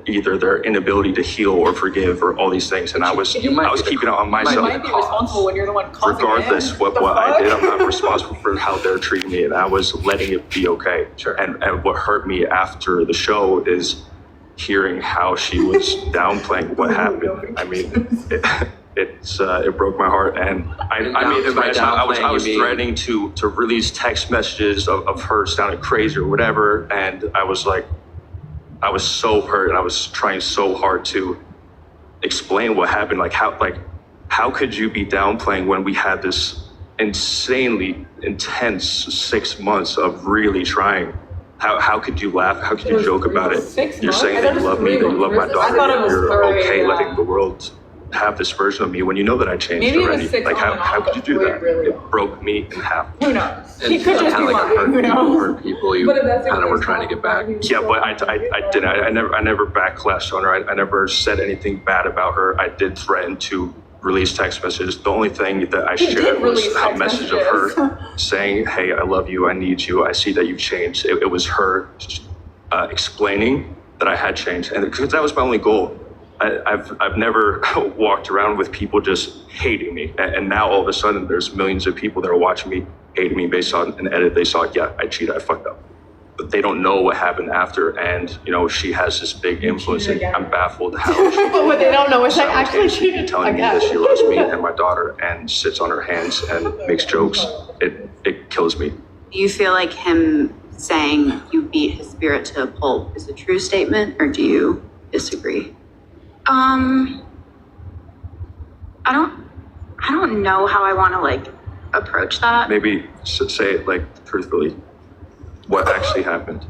either their inability to heal or forgive or all these things. And I was keeping it on myself. You might be responsible when you're the one causing Regardless it. what I did, I'm not responsible for how they're treating me, and I was letting it be okay. Sure. And what hurt me after the show is hearing how she was downplaying what happened. I mean, it broke my heart, and I made it right. I was threatening to release text messages of her sounding crazy or whatever, and I was like, I was so hurt, and I was trying so hard to explain what happened. Like how could you be downplaying when we had this insanely intense 6 months of really trying? How could you laugh? How could you joke about it? You're saying that you love me, that you love my daughter, and you're okay letting the world have this version of me when you know that I changed Maybe already. Like how could you do that? It broke me in half. Who knows? And He could just be lying. Who knows? hurt people you kind of were trying to get back. Yeah, but I didn't. I never backlashed on her. I never said anything bad about her. I did threaten to release text messages. The only thing that I shared was a message of her saying, "Hey, I love you. I need you. I see that you've changed." It was her explaining that I had changed, and because that was my only goal. I've never walked around with people just hating me, and now all of a sudden there's millions of people that are watching me hating me based on an edit they saw. Yeah, I cheated, I fucked up, but they don't know what happened after. And she has this big influence, and I'm baffled how. But what they don't know is I actually cheated telling me that she loves me and my daughter, and sits on her hands and makes jokes. It kills me. Do you feel like him saying you beat his spirit to a pulp is a true statement, or do you disagree? I don't know how I want to approach that. Maybe say it truthfully. What actually happened?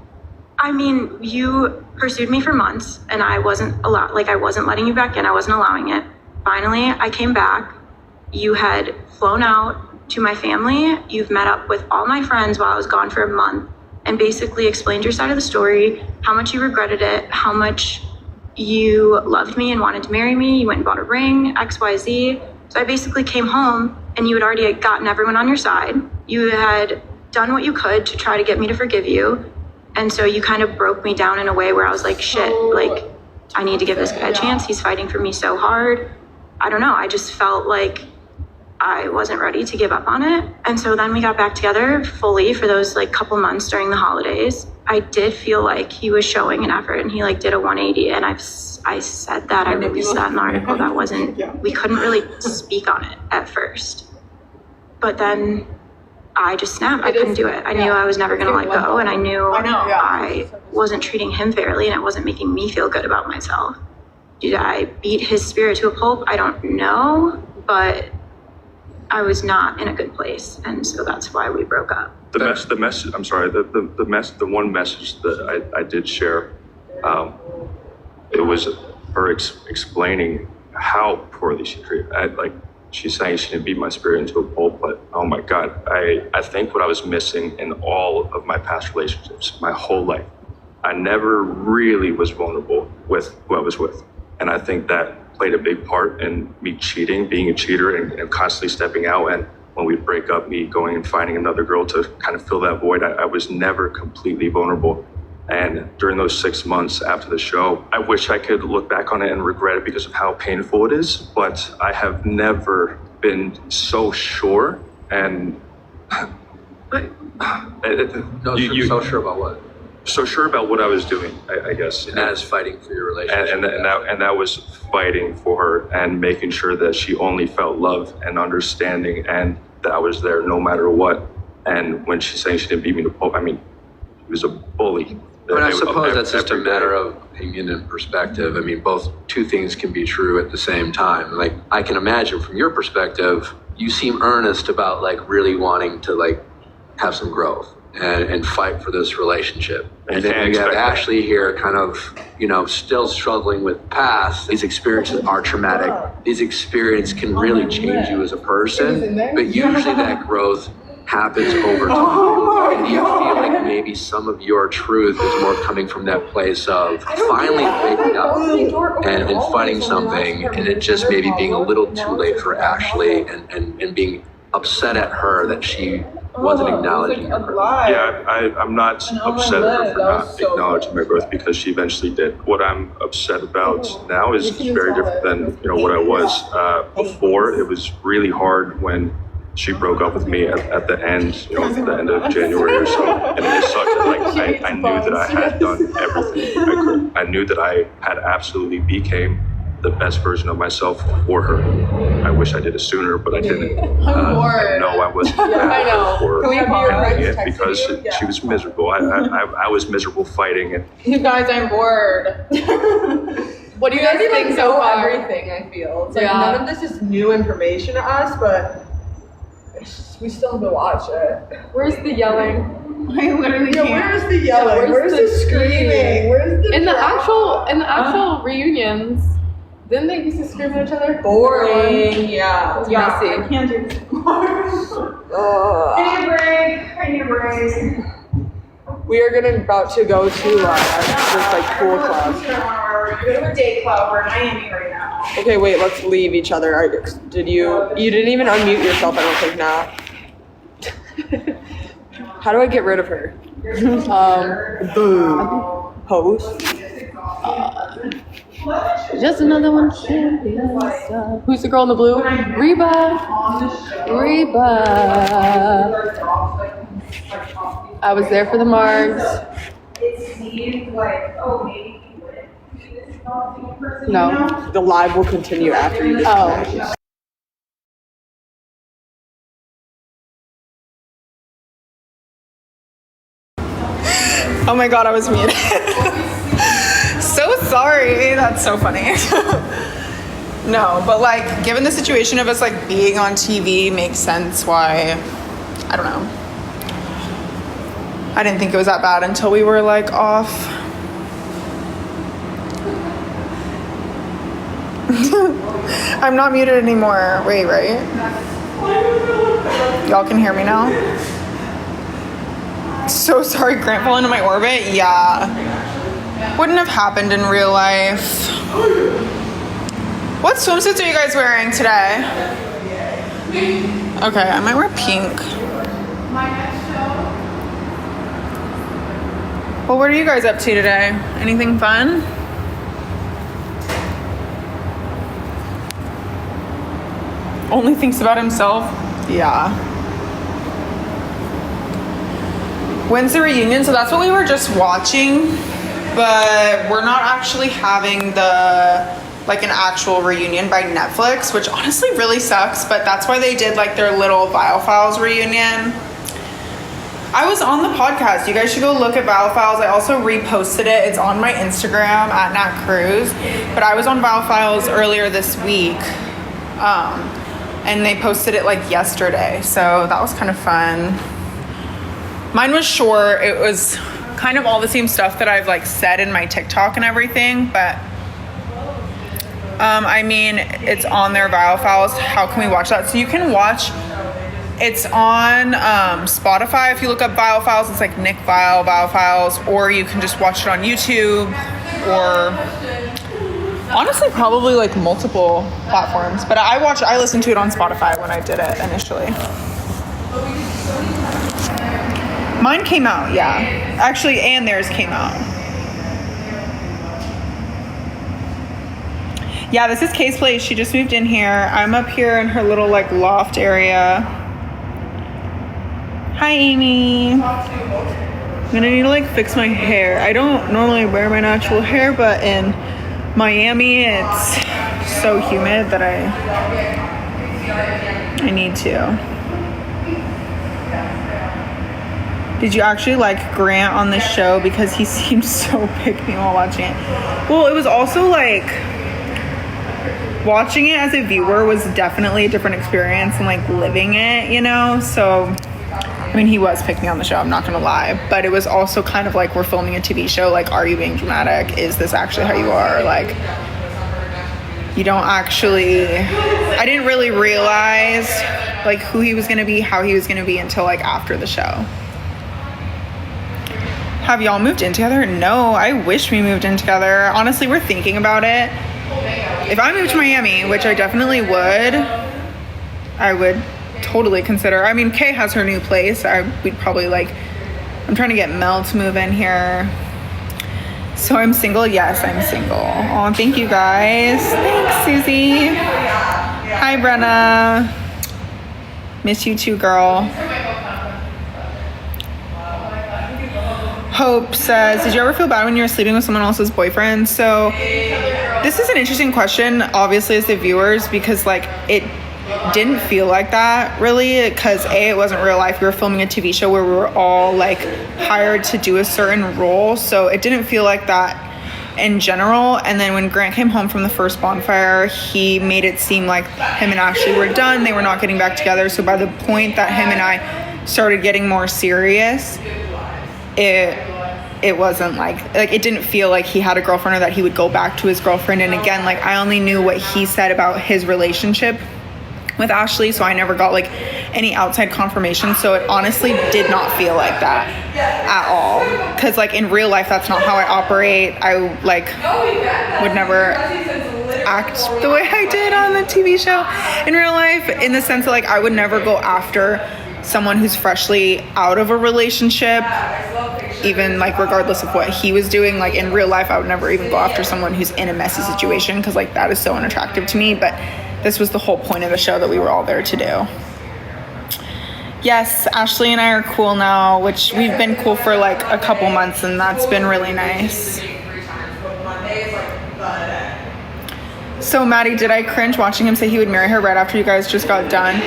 I mean, you pursued me for months and I wasn't I wasn't letting you back in. I wasn't allowing it. Finally, I came back. You had flown out to my family. You've met up with all my friends while I was gone for a month and basically explained your side of the story, how much you regretted it, how much you loved me and wanted to marry me. You went and bought a ring, XYZ. So I basically came home and you had already gotten everyone on your side. You had done what you could to try to get me to forgive you. And so you kind of broke me down in a way where I was like, shit, I need to give this guy a chance. He's fighting for me so hard. I don't know. I just felt like I wasn't ready to give up on it. And so then we got back together fully for those couple months during the holidays. I did feel like he was showing an effort and he did a 180. And I said that, I released that in the article. That wasn't, we couldn't really speak on it at first. But then I just snapped. I couldn't do it. I knew I was never going to let go. And I knew I wasn't treating him fairly and it wasn't making me feel good about myself. Did I beat his spirit to a pulp? I don't know, but I was not in a good place. And so that's why we broke up. The message, I'm sorry, the one message that I did share, it was her explaining how poorly she treated me. She's saying she didn't beat my spirit into a pulp, but oh my God, I think what I was missing in all of my past relationships, my whole life, I never really was vulnerable with who I was with. And I think that played a big part in me cheating, being a cheater and constantly stepping out. And when we break up, me going and finding another girl to kind of fill that void, I was never completely vulnerable. And during those 6 months after the show, I wish I could look back on it and regret it because of how painful it is, but I have never been so sure and so sure about what? So sure about what I was doing, I guess. And that is fighting for your relationship. And that was fighting for her and making sure that she only felt love and understanding and that I was there no matter what. And when she's saying she didn't beat me to pulp, I mean, she was a bully. I suppose that's just a matter of opinion and perspective. I mean, two things can be true at the same time. I can imagine from your perspective, you seem earnest about really wanting to have some growth and fight for this relationship. And then you have Ashley here kind of, still struggling with past. These experiences are traumatic. These experiences can really change you as a person, but usually that growth happens over time. And you feel like maybe some of your truth is more coming from that place of finally waking up and fighting something, and it just maybe being a little too late for Ashley and being upset at her that she wasn't acknowledging her growth. Yeah, I'm not upset at her for not acknowledging my growth because she eventually did. What I'm upset about now is very different than what I was before. It was really hard when she broke up with me at the end, at the end of January or so, and it sucked. I knew that I had done everything I could. I knew that I had absolutely became the best version of myself for her. I wish I did it sooner, but I didn't. I know I wasn't bad for doing it because she was miserable. I was miserable fighting it. You guys, I'm bored. What do you guys think so far? Everything, I feel. It's like none of this is new information to us, but we still have to watch it. Where's the yelling? I literally can't. Where's the yelling? Where's the screaming? Where's the In the drama? actual reunions, didn't they used to scream at each other? Boring. Yeah. It's messy. I can't do this anymore. I need a break. We are about to go to this pool class. Go to a day club. We're in Miami right now. Okay, wait. Let's leave each other. Did you? You didn't even unmute yourself. I don't think now. How do I get rid of her? Host. Just another one. Who's the girl in the blue? Reba. I was there for the marks. It seemed like, maybe he wouldn't do this in person. No. The live will continue after you. Oh. Oh my god, I was muted. So sorry. That's so funny. No, but given the situation of us being on TV makes sense why, I don't know. I didn't think it was that bad until we were off. I'm not muted anymore. Wait, right? Y'all can hear me now? So sorry, Grant fell into my orbit. Yeah. Wouldn't have happened in real life. What swimsuits are you guys wearing today? Okay, I might wear pink. Well, what are you guys up to today? Anything fun? Only thinks about himself? Yeah. When's the reunion? So that's what we were just watching, but we're not actually having an actual reunion by Netflix, which honestly really sucks, but that's why they did their little Viall Files reunion. I was on the podcast. You guys should go look at Viall Files. I also reposted it. It's on my Instagram at Nat Cruz, but I was on Viall Files earlier this week, and they posted it yesterday, so that was kind of fun. Mine was short. It was kind of all the same stuff that I've said in my TikTok and everything, but it's on their Viall Files. How can we watch that? So you can watch, it's on Spotify. If you look up Viall Files, it's Nick Viall, Viall Files, or you can just watch it on YouTube, or honestly probably multiple platforms. But I listened to it on Spotify when I did it initially. Mine came out, yeah. Actually, and theirs came out. Yeah, this is Kay's place. She just moved in here. I'm up here in her little loft area. Hi, Amy. I'm gonna need to fix my hair. I don't normally wear my natural hair, but in Miami, it's so humid that I need to. Did you actually like Grant on the show? Because he seemed so pick-me while watching it. Well, it was also watching it as a viewer was definitely a different experience than living it, So, he was pick-me on the show, I'm not gonna lie. But it was also kind of we're filming a TV show. Are you being dramatic? Is this actually how you are? You don't actually... I didn't really realize who he was gonna be, how he was gonna be until after the show. Have y'all moved in together? No, I wish we moved in together. Honestly, we're thinking about it. If I moved to Miami, which I definitely would, I would totally consider. I mean, Kay has her new place. We'd probably like, I'm trying to get Mel to move in here. So I'm single. Yes, I'm single. Oh, thank you guys. Thanks, Susie. Hi, Brenna. Miss you too, girl. Hope says, did you ever feel bad when you were sleeping with someone else's boyfriend? So this is an interesting question, obviously, as the viewers, because like it didn't feel like that really, because it wasn't real life. We were filming a TV show where we were all like hired to do a certain role, so it didn't feel like that in general. And then when Grant came home from the first bonfire, he made it seem like him and Ashley were done. They were not getting back together. So by the point that him and I started getting more serious, it wasn't like it didn't feel like he had a girlfriend or that he would go back to his girlfriend. And again, like I only knew what he said about his relationship with Ashley, so I never got like any outside confirmation. So it honestly did not feel like that at all, because like in real life that's not how I operate. I like would never act the way I did on the TV show in real life, in the sense that like I would never go after someone who's freshly out of a relationship, even like regardless of what he was doing. Like in real life I would never even go after someone who's in a messy situation, because like that is so unattractive to me. But this was the whole point of the show that we were all there to do. Yes, Ashley and I are cool now, which we've been cool for like a couple months, and that's been really nice. So Maddie, did I cringe watching him say he would marry her right after you guys just got done?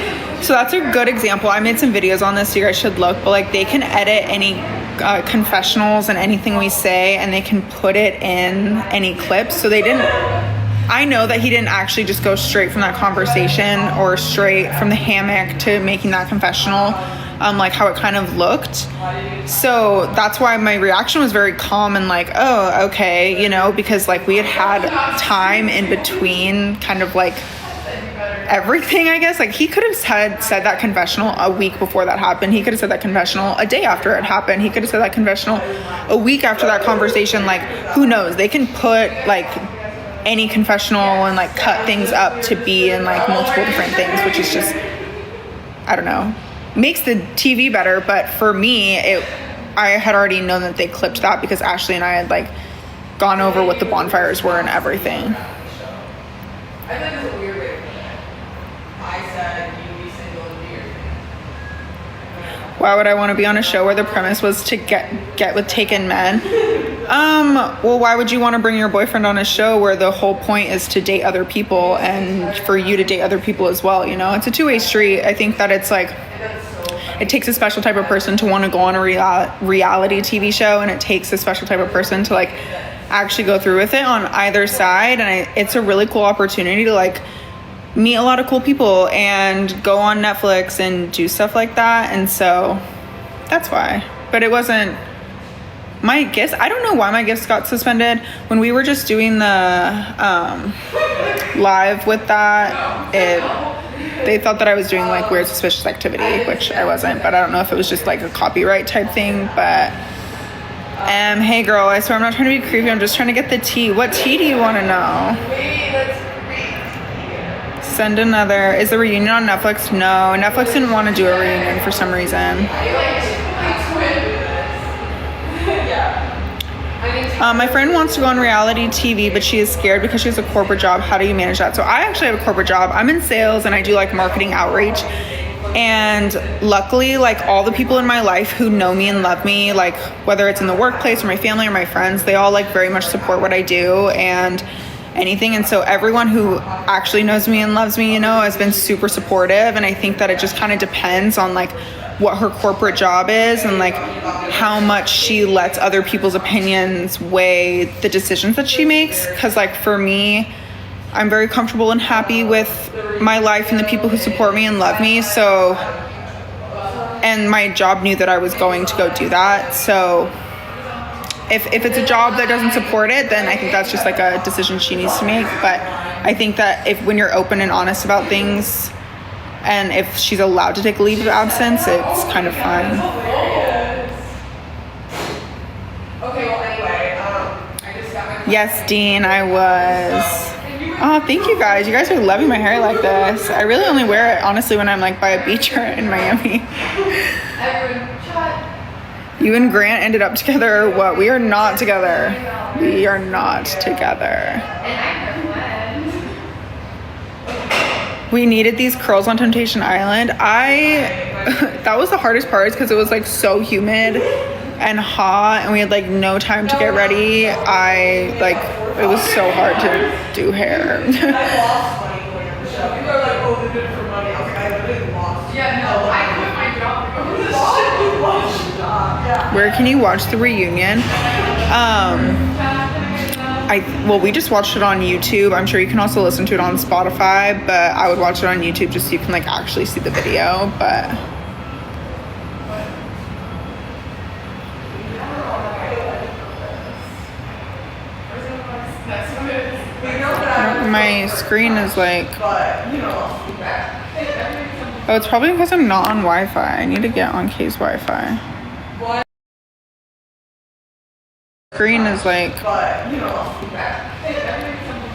So that's a good example. I made some videos on this, so you guys should look, but like they can edit any confessionals and anything we say, and they can put it in any clips. So they didn't, I know that he didn't actually just go straight from that conversation or straight from the hammock to making that confessional, like how it kind of looked. So that's why my reaction was very calm and like, oh, okay, you know, because like we had time in between kind of like everything, I guess. Like he could have said that confessional a week before that happened. He could have said that confessional a day after it happened. He could have said that confessional a week after that conversation. Like who knows? They can put like any confessional and like cut things up to be in like multiple different things, which is just, I don't know, makes the TV better. But for me, I had already known that they clipped that because Ashley and I had like gone over what the bonfires were and everything. I think it's a weird way to put it. I said you'd be single and weird. Why would I want to be on a show where the premise was to get with taken men? Well, why would you want to bring your boyfriend on a show where the whole point is to date other people and for you to date other people as well? You know, it's a two-way street. I think that it's like, it takes a special type of person to want to go on a reality TV show, and it takes a special type of person to like actually go through with it on either side. And it's a really cool opportunity to like meet a lot of cool people and go on Netflix and do stuff like that. And so that's why. But it wasn't my gifts. I don't know why my gifts got suspended. When we were just doing the live with that, they thought that I was doing like weird suspicious activity, which I wasn't. But I don't know if it was just like a copyright type thing. But hey girl, I swear I'm not trying to be creepy. I'm just trying to get the tea. What tea do you want to know? Send another. Is the reunion on Netflix? No, Netflix didn't want to do a reunion for some reason. My friend wants to go on reality TV, but she is scared because she has a corporate job. How do you manage that? So I actually have a corporate job. I'm in sales and I do like marketing outreach. And luckily, like all the people in my life who know me and love me, like whether it's in the workplace or my family or my friends, they all like very much support what I do and anything. And so everyone who actually knows me and loves me, you know, has been super supportive. And I think that it just kind of depends on like what her corporate job is and like how much she lets other people's opinions weigh the decisions that she makes. Because like for me, I'm very comfortable and happy with my life and the people who support me and love me. So, and my job knew that I was going to go do that. So if it's a job that doesn't support it, then I think that's just like a decision she needs to make. But I think that when you're open and honest about things, and if she's allowed to take a leave of absence, it's kind of fine. Okay, well anyway, I just got my... Yes, Dean, I was. Oh, thank you guys. You guys are loving my hair like this. I really only wear it, honestly, when I'm like by a beach or in Miami. You and Grant ended up together or what? We are not together. We are not together. We needed these curls on Temptation Island. That was the hardest part because it was like so humid and hot and we had like no time to get ready. It was so hard to do hair. Where can you watch the reunion? We just watched it on YouTube. I'm sure you can also listen to it on Spotify, but I would watch it on YouTube just so you can like actually see the video. But my screen is like, oh, it's probably because I'm not on Wi-Fi. I need to get on Kay's Wi-Fi. Screen is like,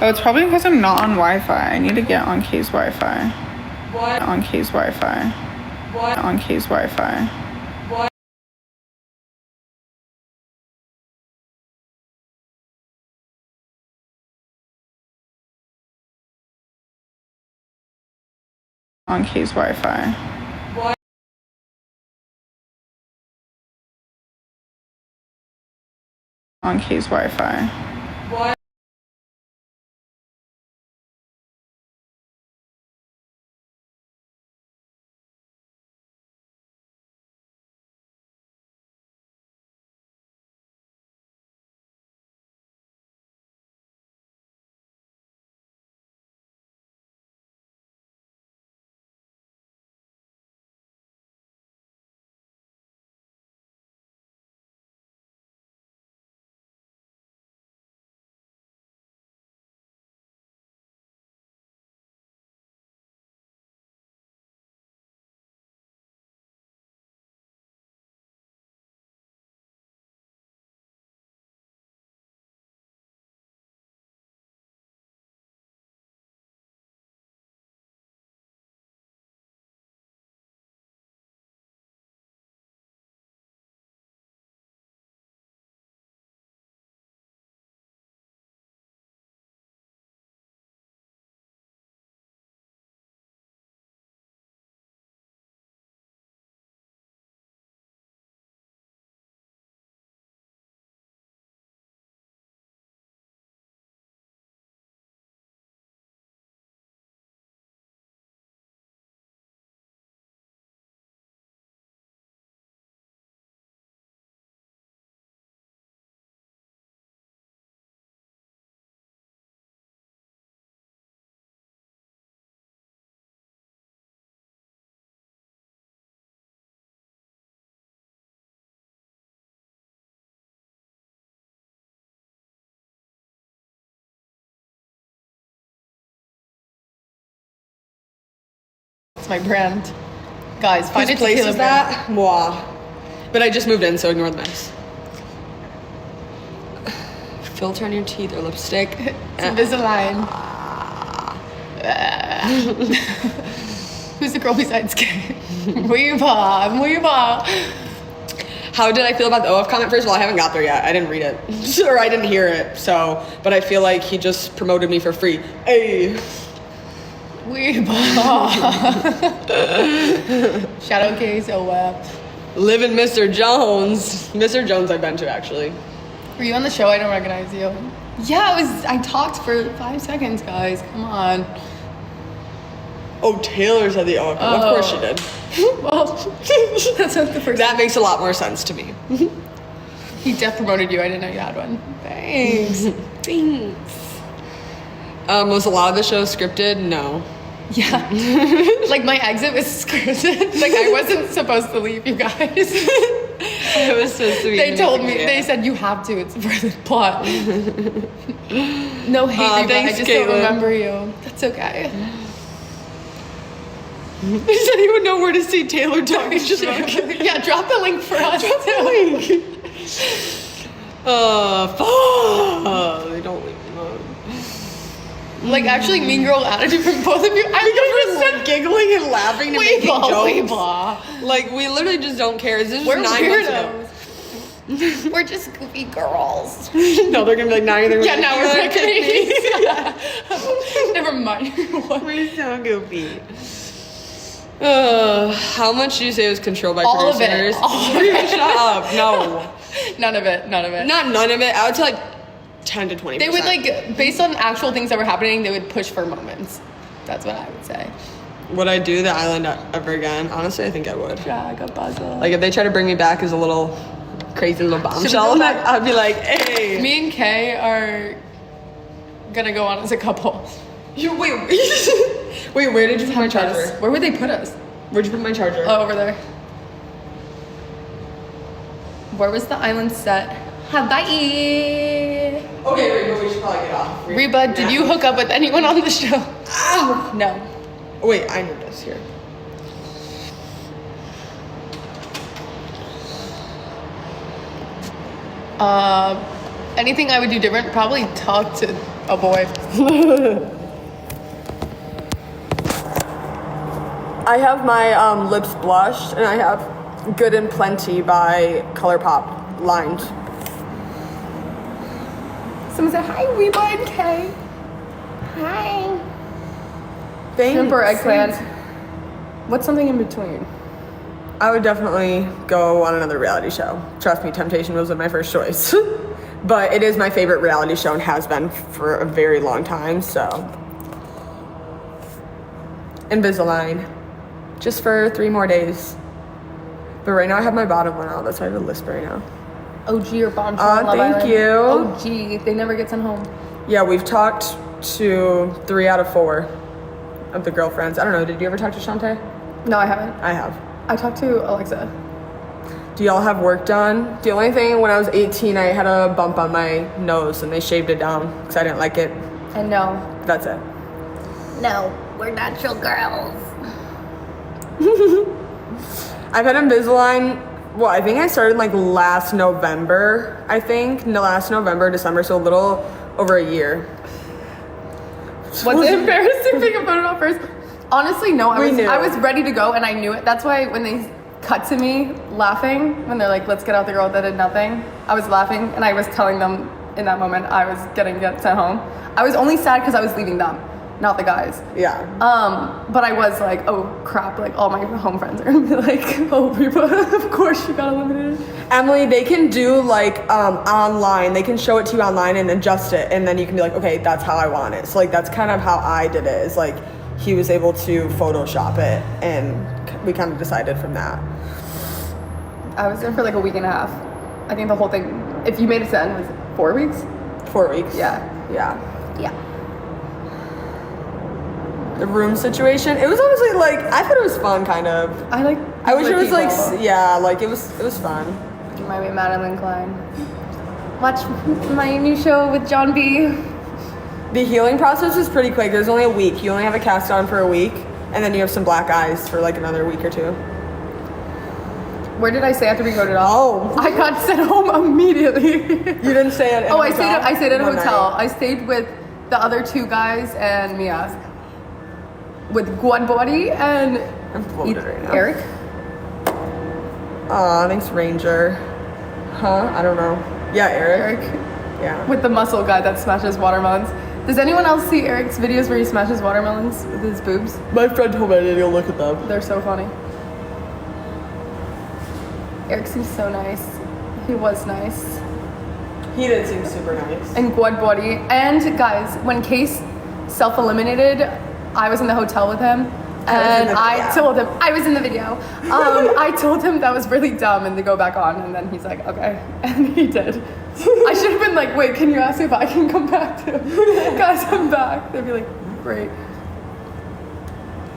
oh, it's probably because I'm not on Wi-Fi. I need to get on Kay's Wi-Fi. On Kay's Wi-Fi. On Kay's Wi-Fi. On Kay's Wi-Fi. On Kay's Wi-Fi. It's my brand. Guys, find Whose a place tequila is brand. that? Moi. But I just moved in, so ignore the mess. Filter on your teeth or lipstick. It's Invisalign. Who's the girl besides Kay? Weeba. How did I feel about the OF comment? First of all, I haven't got there yet. I didn't read it. Or I didn't hear it. So, but I feel like he just promoted me for free. Hey. Weeba. Shout out Kay's OF. Live in Mr. Jones. Mr. Jones I've been to, actually. Were you on the show? I don't recognize you. Yeah, I talked for 5 seconds, guys. Come on. Oh, Taylor said the OF. Of course she did. Well, that's not the first. That makes a lot more sense to me. He def promoted you. I didn't know you had one. Thanks. Thanks. Was a lot of the show scripted? No. Yeah. Like my exit was scripted. Like I wasn't supposed to leave, you guys. It was supposed to be. They told me. They said you have to. It's for the plot. No hate, thanks, I just Caitlin. don't remember you. That's okay. He said he would know where to see Taylor talking shit. Yeah, drop the link for us. Drop the link. Fuck. They don't leave me alone. Like actually mean girl attitude from both of you. We're like giggling and laughing and making jokes. Blah. Like we literally just don't care. This is We're 9 months ago. weirdos. We're just goofy girls. No, they're gonna be like, now you're Yeah, now we're crazy. Never mind. We're so goofy. How much did you say was controlled by All of it. producers? All of it. Shut up. No. None of it. None of it. Not none of it. I would say like 10 to 20%. They would like, based on actual things that were happening, they would push for moments. That's what I would say. Would I do the island ever again? Honestly, I think I would. Drag a puzzle. Like if they try to bring me back as a little crazy little bombshell, I'd be like, hey. Me and Kay are gonna go on as a couple. Wait, where did you put my charger? Where would they put us? Where'd you put my charger? Oh, over there. Where was the island set? Hawaii. Okay, wait, but we should probably get off. Reba, did you hook up with anyone on the show? Ow! No. Wait, I need this here. Anything I would do different? Probably talk to a boy. I have my lips blushed, and I have Good and Plenty by ColourPop lined. Someone said, hi, Reba and Kay. Hi. Thanks. Simper eggplant. What's something in between? I would definitely go on another reality show. Trust me, Temptation wasn't my first choice. But it is my favorite reality show and has been for a very long time, so. Invisalign. Just for 3 more days. But right now I have my bottom one out. That's why I have a lisp right now. OG or Bonjour on Love thank Island? you. OG. They never get sent home. Yeah, we've talked to 3 out of 4 of the girlfriends. I don't know, did you ever talk to Shantae? No, I haven't. I have. I talked to Alexa. Do y'all have work done? The only thing, when I was 18, I had a bump on my nose and they shaved it down because I didn't like it. And no. That's it. No, we're natural girls. I've had Invisalign, well, I think I started like last November, last November, December, so a little over a year. What's the embarrassing thing about it all first? Honestly, no, I was ready to go and I knew it. That's why when they cut to me laughing, when they're like, let's get out the girl that did nothing, I was laughing and I was telling them in that moment I was getting sent home. I was only sad because I was leaving them, not the guys. Yeah. But I was like, oh crap, like all my home friends are gonna be like, oh Reba, of course you got eliminated. Emily, they can do like online, they can show it to you online and adjust it, and then you can be like, okay, that's how I want it. So like that's kind of how I did it, is like he was able to Photoshop it and we kind of decided from that. I was there for like a week and a half. I think the whole thing, if you made it to end, was 4 weeks? 4 weeks. Yeah. Yeah. Yeah. The room situation, it was honestly like, I thought it was fun, kind of. I wish it was like, yeah, like it was fun. You might be Madeline Klein. Watch my new show with John B. The healing process is pretty quick. There's only a week. You only have a cast on for a week, and then you have some black eyes for like another week or 2. Where did I stay after we got it off? Oh. I got sent home immediately. You didn't stay at a hotel? I stayed at a One hotel. night. I stayed with the other 2 guys and Mia. With Guan Body and I'm bloated right now. Eric. Aw, thanks, Ranger. Huh? I don't know. Yeah, Eric. Yeah. With the muscle guy that smashes watermelons. Does anyone else see Eric's videos where he smashes watermelons with his boobs? My friend told me I need to go look at them. They're so funny. Eric seems so nice. He was nice. He did seem super nice. And Guad Body. And guys, when Case self-eliminated, I was in the hotel with him. And I told him, I was in the video. I told him that was really dumb and to go back on. And then he's like, okay. And he did. I should have been like, wait, can you ask if I can come back too? Guys, I'm back. They'd be like, great.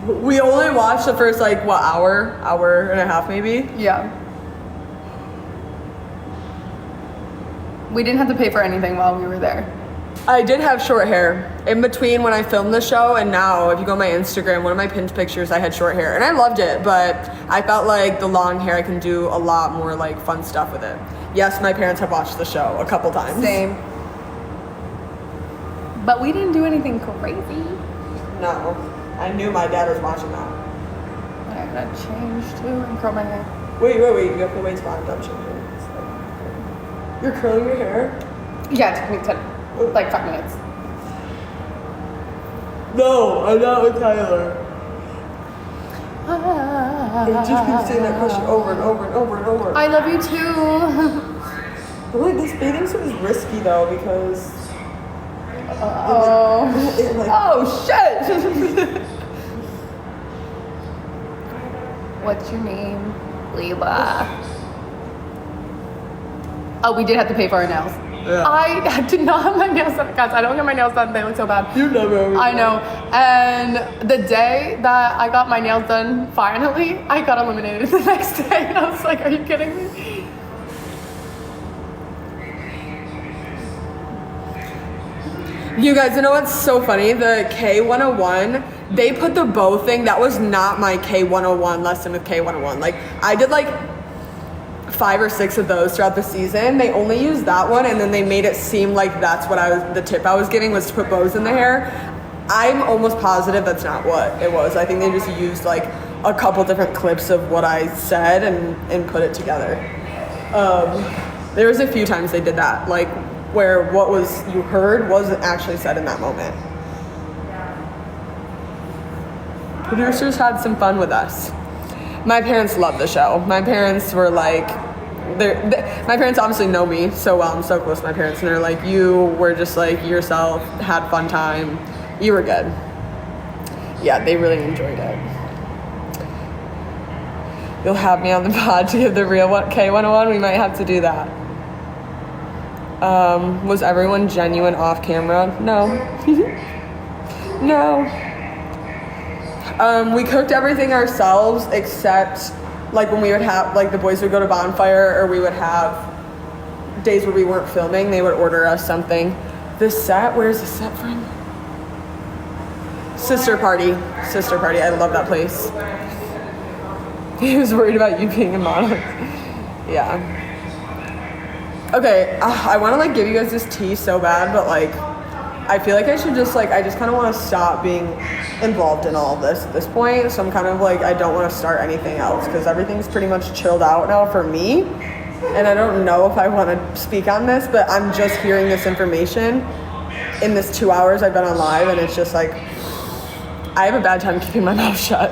We only watched the first like, what, hour and a half maybe? Yeah. We didn't have to pay for anything while we were there. I did have short hair in between when I filmed the show, and now if you go on my Instagram, one of my pinned pictures, I had short hair and I loved it, but I felt like the long hair, I can do a lot more like fun stuff with it. Yes, my parents have watched the show a couple times. Same. But we didn't do anything crazy. No. I knew my dad was watching that. I'm gonna change too and curl my hair. Wait. You have to wait till I'm done changing. You're curling your hair? Yeah, it took me 5 minutes. No, I'm not with Tyler. I just keep saying that question over and over and over and over. I love you too. Really, this bathing suit is risky though because. Oh shit! What's your name? Leela. Oh, we did have to pay for our nails. Yeah. I did not have my nails done, guys. I don't get my nails done. They look so bad. You never. I know. And the day that I got my nails done, finally, I got eliminated the next day. And I was like, are you kidding me? You guys, you know what's so funny? The K101, they put the bow thing. That was not my K101 lesson with K101. Like, I did like 5 or 6 of those throughout the season. They only used that one, and then they made it seem like that's what the tip I was getting was to put bows in the hair. I'm almost positive that's not what it was. I think they just used like a couple different clips of what I said and put it together. There was a few times they did that, like where what you heard wasn't actually said in that moment. Producers had some fun with us. My parents loved the show. My parents were like, my parents obviously know me so well. I'm so close to my parents, and they're like, you were just like yourself, had fun time, you were good. Yeah, they really enjoyed it. You'll have me on the pod to give the real K101. We might have to do that. Was everyone genuine off camera? No. No. We cooked everything ourselves except like when we would have, like the boys would go to bonfire or we would have days where we weren't filming, they would order us something. Where's the set from? Sister Party. I love that place. He was worried about you being a model. Yeah. Okay, I want to like give you guys this tea so bad, but like I feel like I should just like, I just kind of want to stop being involved in all of this at this point. So I'm kind of like, I don't want to start anything else because everything's pretty much chilled out now for me. And I don't know if I want to speak on this, but I'm just hearing this information in this 2 hours I've been on live, and it's just like, I have a bad time keeping my mouth shut.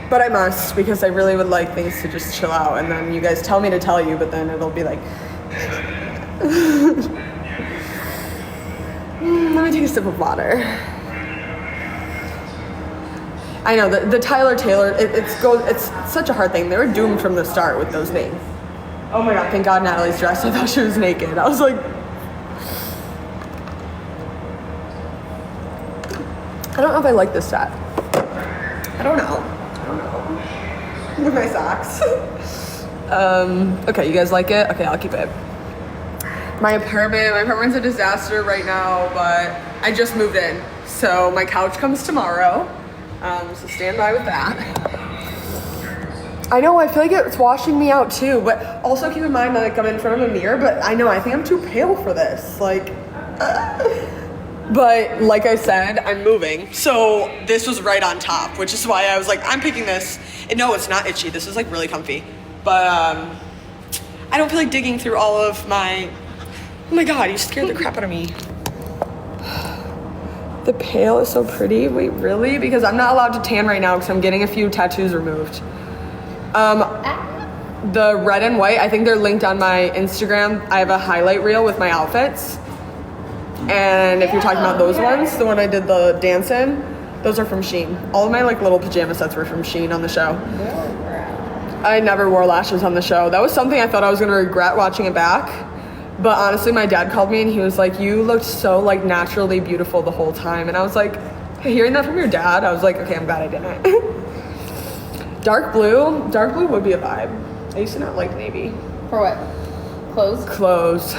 But I must, because I really would like things to just chill out, and then you guys tell me to tell you, but then it'll be like, let me take a sip of water. I know, the Tyler Taylor, it's such a hard thing. They were doomed from the start with those names. Oh my God, thank God Natalie's dressed. I thought she was naked. I was like, I don't know if I like this set. I don't know. With my socks. Okay, you guys like it? Okay, I'll keep it. My apartment's a disaster right now, but I just moved in. So my couch comes tomorrow. So stand by with that. I know, I feel like it's washing me out too, but also keep in mind that like, I'm in front of a mirror, but I know, I think I'm too pale for this. Like, but like I said, I'm moving. So this was right on top, which is why I was like, I'm picking this. And no, it's not itchy. This is like really comfy. But I don't feel like digging through all of my, oh my God, you scared the crap out of me. The pale is so pretty. Wait, really? Because I'm not allowed to tan right now because I'm getting a few tattoos removed. The red and white, I think they're linked on my Instagram. I have a highlight reel with my outfits. And if you're talking about those ones, the one I did the dance in, those are from Shein. All of my like little pajama sets were from Shein on the show. I never wore lashes on the show. That was something I thought I was gonna regret watching it back. But honestly, my dad called me and he was like, you looked so like naturally beautiful the whole time. And I was like, hearing that from your dad, I was like, okay, I'm glad I didn't. Dark blue would be a vibe. I used to not like navy. For what? Clothes?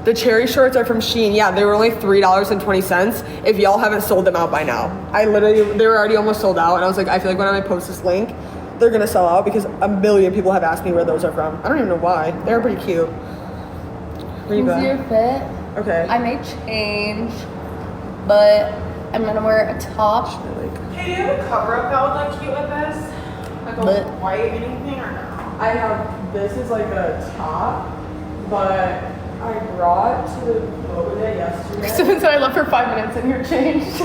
The cherry shorts are from Shein. Yeah, they were only $3.20 if y'all haven't sold them out by now. They were already almost sold out. And I was like, I feel like when I post this link, they're gonna sell out because a million people have asked me where those are from. I don't even know why. They're pretty cute. Reba. Easier fit. Okay. I may change, but I'm gonna wear a top. Hey, do you have a cover up that would look cute with this? Like a But- white anything or no? I have, this is like a top, but I brought to the Boba yesterday. Someone said I left for 5 minutes and you're changed.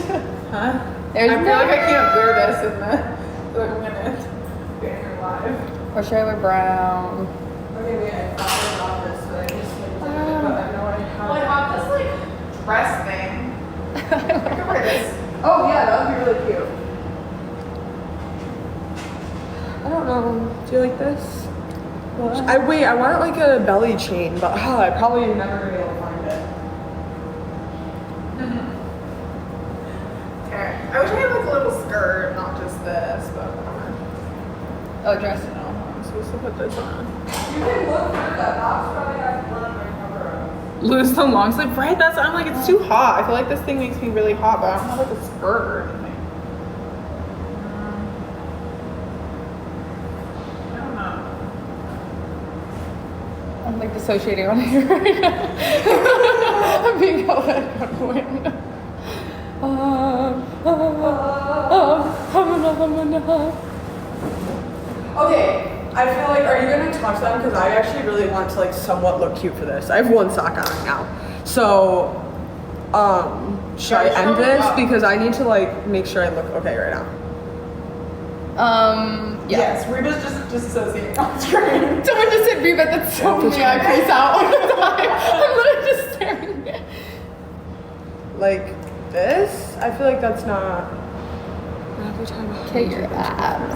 Huh? There's I feel no- like I can't wear this in the minutes. Being here live. Or should I wear brown? Okay, wait, I thought about this, but I just couldn't do it, but I know I have. Well, I have this like dress thing. I could wear this. Oh yeah, that would be really cute. I don't know. Do you like this? What? I want like a belly chain, but I probably never gonna be able to find it. Okay. I wish I had like a little skirt, not just this, but whatever. Oh, dress. No, I'm supposed to put this on. You can look through that box, probably has one of my cover up. Lose the long sleeve, right? That's I'm like it's too hot. I feel like this thing makes me really hot, but I don't have like a skirt or anything. I don't know. I'm like dissociating on here right now. I'm being held at gunpoint. Okay, I feel like, are you gonna touch them? Because I actually really want to like somewhat look cute for this. I have one sock on right now. So, should I end this? Because I need to like make sure I look okay right now. Yeah. Yes, Reba's just disassociating on screen. Someone just said Reba, that's so me. I face out all the time. I'm literally just staring at Like this? I feel like that's not. Every time I Okay, your abs.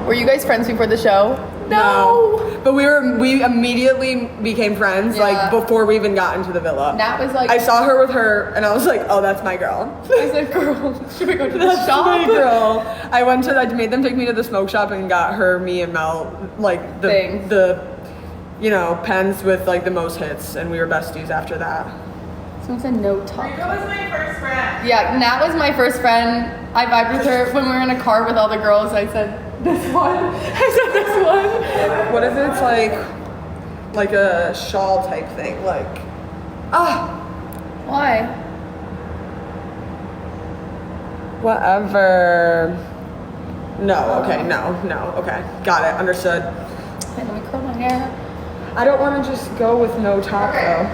Were you guys friends before the show? No. But we immediately became friends, Yeah. like before we even got into the villa. Nat was like, I saw her with her and I was like, oh, that's my girl. I said, girl, should we go to the That's shop? my girl. I made them take me to the smoke shop and got her, me and Mel, like Things. the pens with like the most hits, and we were besties after that. Someone said no talk. Reba was my first friend. Yeah, Nat was my first friend. I vibed with her when we were in a car with all the girls. I said, this one. I said, this one. What if it's like a shawl type thing? Like, Why? whatever. No, okay, no, okay. Got it, understood. Okay, let me curl my hair. I don't want to just go with no top though.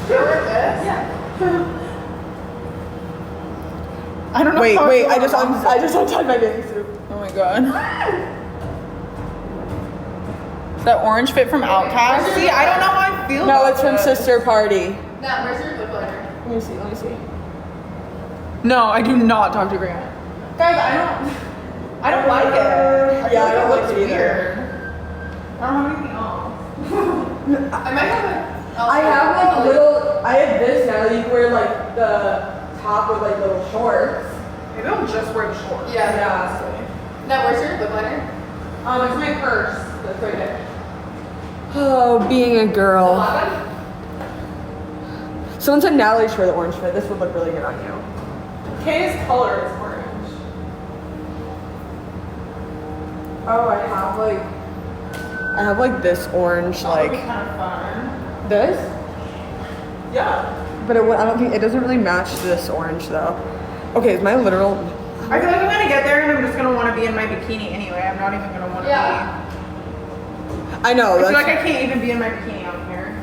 Do you wear this? Yeah. I don't know. Wait, how I just untied my bathing suit. Oh my god. That orange fit from Outcast. See, I don't know how I feel. No, about it's from this. Sister Party. Nat, where's your lip liner? Let me see. No, I do not talk to Grant. Guys, I don't like it. Yeah, I don't like looks it either. weird. I don't have anything else. I might have I have this now that you can wear like the top with like little shorts. Maybe I'll just wear the shorts. Yeah. Yeah. Nat, where's your lip liner? It's my purse. That's right there. Oh, being a girl. Bottom? Someone said Natalie should wear the orange fit. This would look really good on you. Kay's color is orange. Oh, I have like this orange, That would be like kind of fun. this. Yeah. But I don't think it doesn't really match this orange though. Okay, is my literal? I feel like I'm gonna get there and I'm just gonna want to be in my bikini anyway. I'm not even gonna want to Yeah. I know. be. I feel That's, like I can't even be in my bikini out here.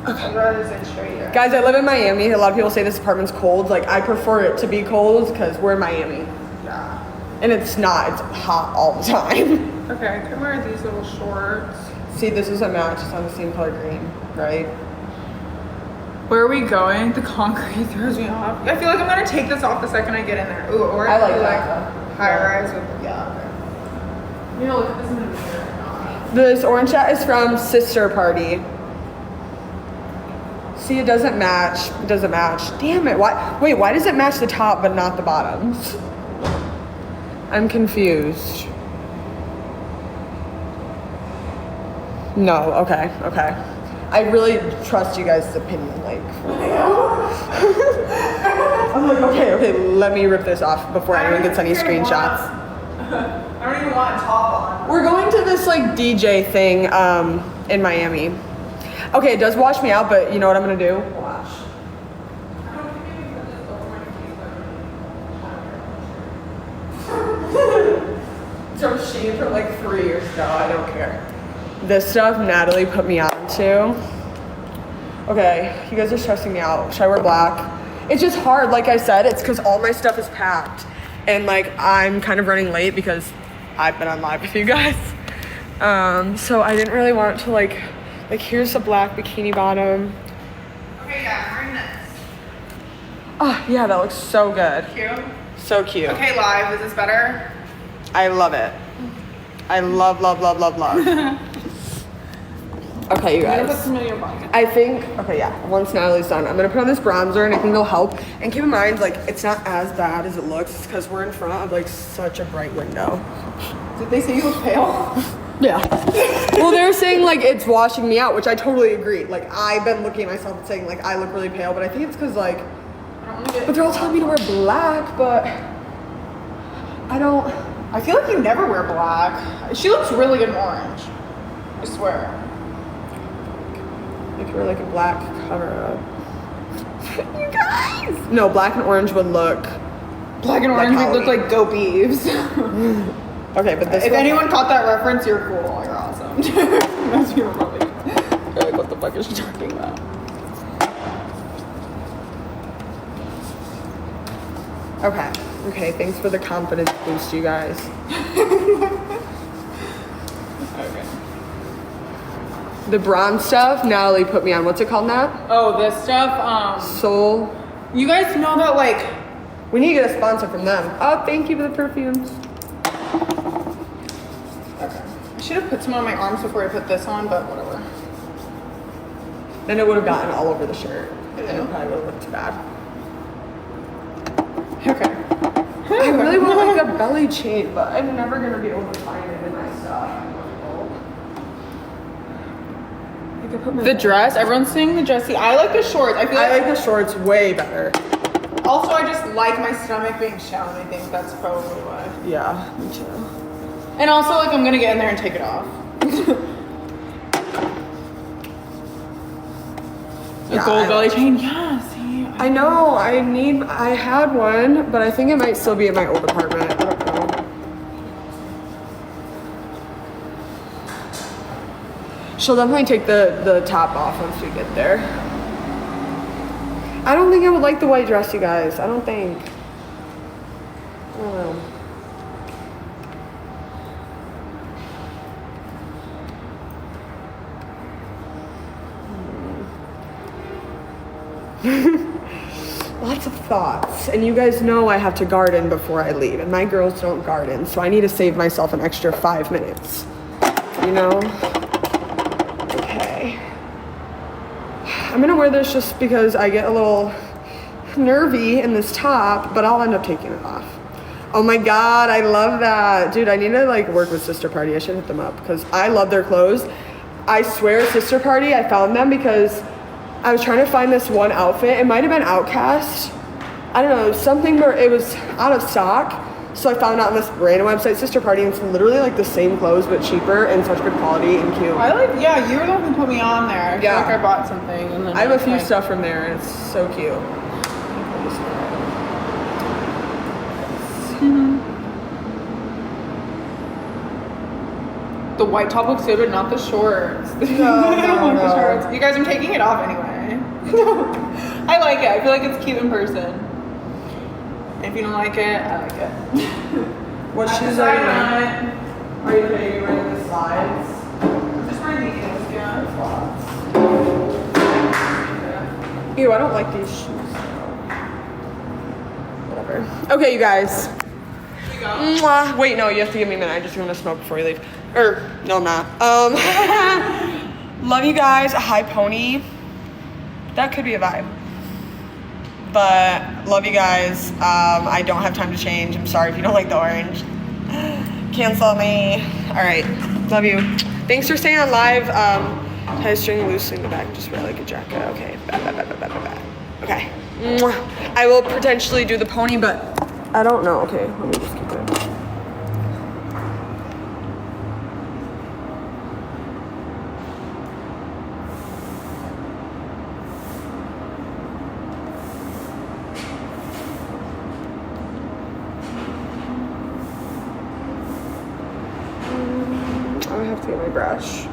I'd rather sit straight here. guys, I live in Miami. A lot of people say this apartment's cold. Like I prefer it to be cold because we're in Miami, Yeah. and it's not. It's hot all the time. Okay, I can wear these little shorts. See, this is a match. It's on the same color green, right? Where are we going? The concrete throws me off. I feel like I'm gonna take this off the second I get in there. Ooh, or I like do, that, though. high rise with okay. You know, look at this in the mirror. This orange hat is from Sister Party. See, it doesn't match. It doesn't match. Damn it. Why? Wait, why does it match the top but not the bottoms? I'm confused. No, okay. I really trust you guys' opinion, like. I'm like, okay, let me rip this off before anyone gets any screenshots. I don't even want a top on. We're going to this like DJ thing in Miami. Okay, it does wash me out, but you know what I'm gonna do? Watch. From Shein from like 3 years ago. I don't care. This stuff Natalie put me onto. Okay, you guys are stressing me out. Should I wear black? It's just hard. Like I said, it's because all my stuff is packed. And like I'm kind of running late because I've been on live with you guys. So I didn't really want to like here's a black bikini bottom. Okay, yeah, wearing this. Oh yeah, that looks so good. Cute. So cute. Okay, live, is this better? I love it. I love. Okay, you guys. I think, okay, yeah, once Natalie's done, I'm gonna put on this bronzer and I think it'll help. And keep in mind, like, it's not as bad as it looks because we're in front of like such a bright window. Did they say you look pale? Yeah. Well, they're saying like it's washing me out, which I totally agree. Like, I've been looking at myself and saying like I look really pale, but I think it's because like, but they're all telling me to wear black, but I don't. I feel like you never wear black. She looks really good in orange. I swear. If you were like a black cover up. You guys! No, black and orange would look. Black and orange would look like Go Beeves. Okay, but this if anyone caught that reference, you're cool. You're awesome. Most people probably. They're like, what the fuck is she talking about? Okay. Okay, thanks for the confidence boost, you guys. Okay. The bronze stuff, Natalie put me on. What's it called, Nat? Oh, this stuff, Soul. You guys know that, like... We need to get a sponsor from them. Oh, thank you for the perfumes. Okay. I should have put some on my arms before I put this on, but whatever. Then it would have gotten all over the shirt. And it probably would have looked bad. Okay. I really want like a belly chain, but I'm never gonna be able to find it in my stuff. The dress, everyone's saying the dress. See, I like the shorts. I like the shorts way better. Also, I just like my stomach being shown. I think that's probably why. Yeah, me too. And also, like, I'm gonna get in there and take it off. A gold belly chain, yeah. See, I know. I had one, but I think it might still be in my old apartment. I don't know. She'll definitely take the top off once we get there. I don't think I would like the white dress, you guys. I don't think. I don't know. Lots of thoughts. And you guys know I have to garden before I leave. And my girls don't garden. So I need to save myself an extra 5 minutes. You know? Okay. I'm gonna wear this just because I get a little nervy in this top, but I'll end up taking it off. Oh my God, I love that. Dude, I need to like work with Sister Party. I should hit them up because I love their clothes. I swear, Sister Party, I found them because I was trying to find this one outfit. It might have been Outcast. I don't know, something where it was out of stock. So I found it on this random website, Sister Party, and it's literally like the same clothes but cheaper and such good quality and cute. I like, yeah, you were the one who put me on there. I feel like I bought something. And then I have a few stuff from there and it's so cute. The white top looks good, but not the shorts. No, the shorts. You guys, I'm taking it off anyway. I like it. I feel like it's cute in person. If you don't like it, I like it. What shoes are you wearing? Are you wearing the slides? I'm just wearing the heels, yeah. Ew, I don't like these shoes. Whatever. Okay, you guys. Mwah. Wait, no, you have to give me a minute. I just want to smoke before you leave. No, I'm not. Love you guys. A high pony. That could be a vibe. But love you guys. I don't have time to change. I'm sorry if you don't like the orange. Cancel me. All right. Love you. Thanks for staying on live. Tie a string loosely in the back. Just wear like a jacket. Okay. Okay. Mwah. I will potentially do the pony, but I don't know. Okay. Let me just keep it. have to get my brush.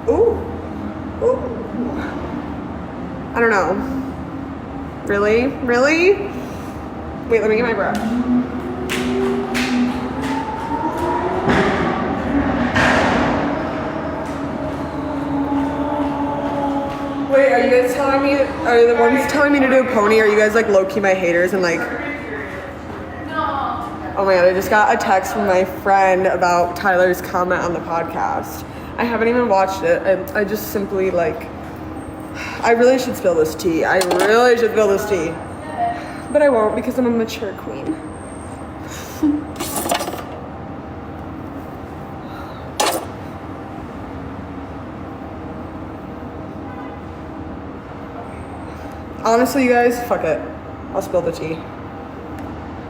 Ooh. I don't know. Really? Wait, let me get my brush. Wait, are you guys telling me, are the ones telling me to do a pony, are you guys like low-key my haters and like... Oh my god, I just got a text from my friend about Tyler's comment on the podcast. I haven't even watched it. I just simply like... I really should spill this tea. I really should spill this tea. But I won't because I'm a mature queen. Honestly, you guys, fuck it. I'll spill the tea.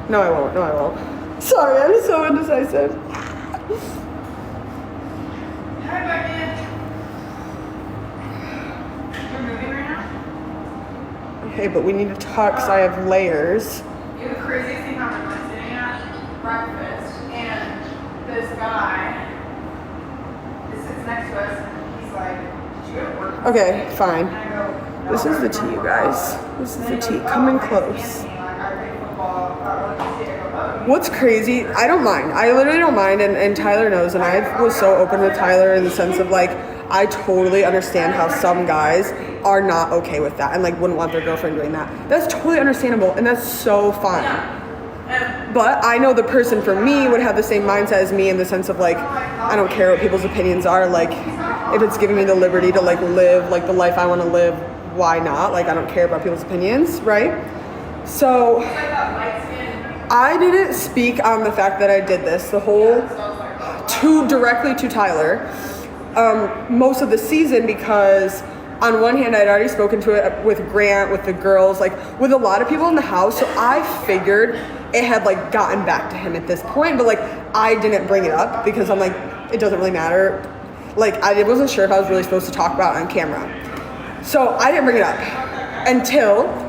No, I won't. Sorry, I'm so indecisive. Okay, but we need to talk because I have layers. You know, the craziest thing happened. I'm sitting at breakfast and this guy sits next to us and he's like, did you go to work? Okay, fine. This is the tea, you guys. This is the tea. Come in close. What's crazy, I don't mind. I literally don't mind, and Tyler knows, and I was so open with Tyler in the sense of like, I totally understand how some guys are not okay with that and like wouldn't want their girlfriend doing that. That's totally understandable, and that's so fine. But I know the person for me would have the same mindset as me in the sense of like, I don't care what people's opinions are. Like, if it's giving me the liberty to like live like the life I want to live, why not? Like, I don't care about people's opinions, right? So I didn't speak on the fact that I did this the whole directly to Tyler most of the season, because on one hand I'd already spoken to it with Grant, with the girls, like with a lot of people in the house, so I figured it had like gotten back to him at this point, but like I didn't bring it up because I'm like, it doesn't really matter. Like I wasn't sure if I was really supposed to talk about it on camera, so I didn't bring it up until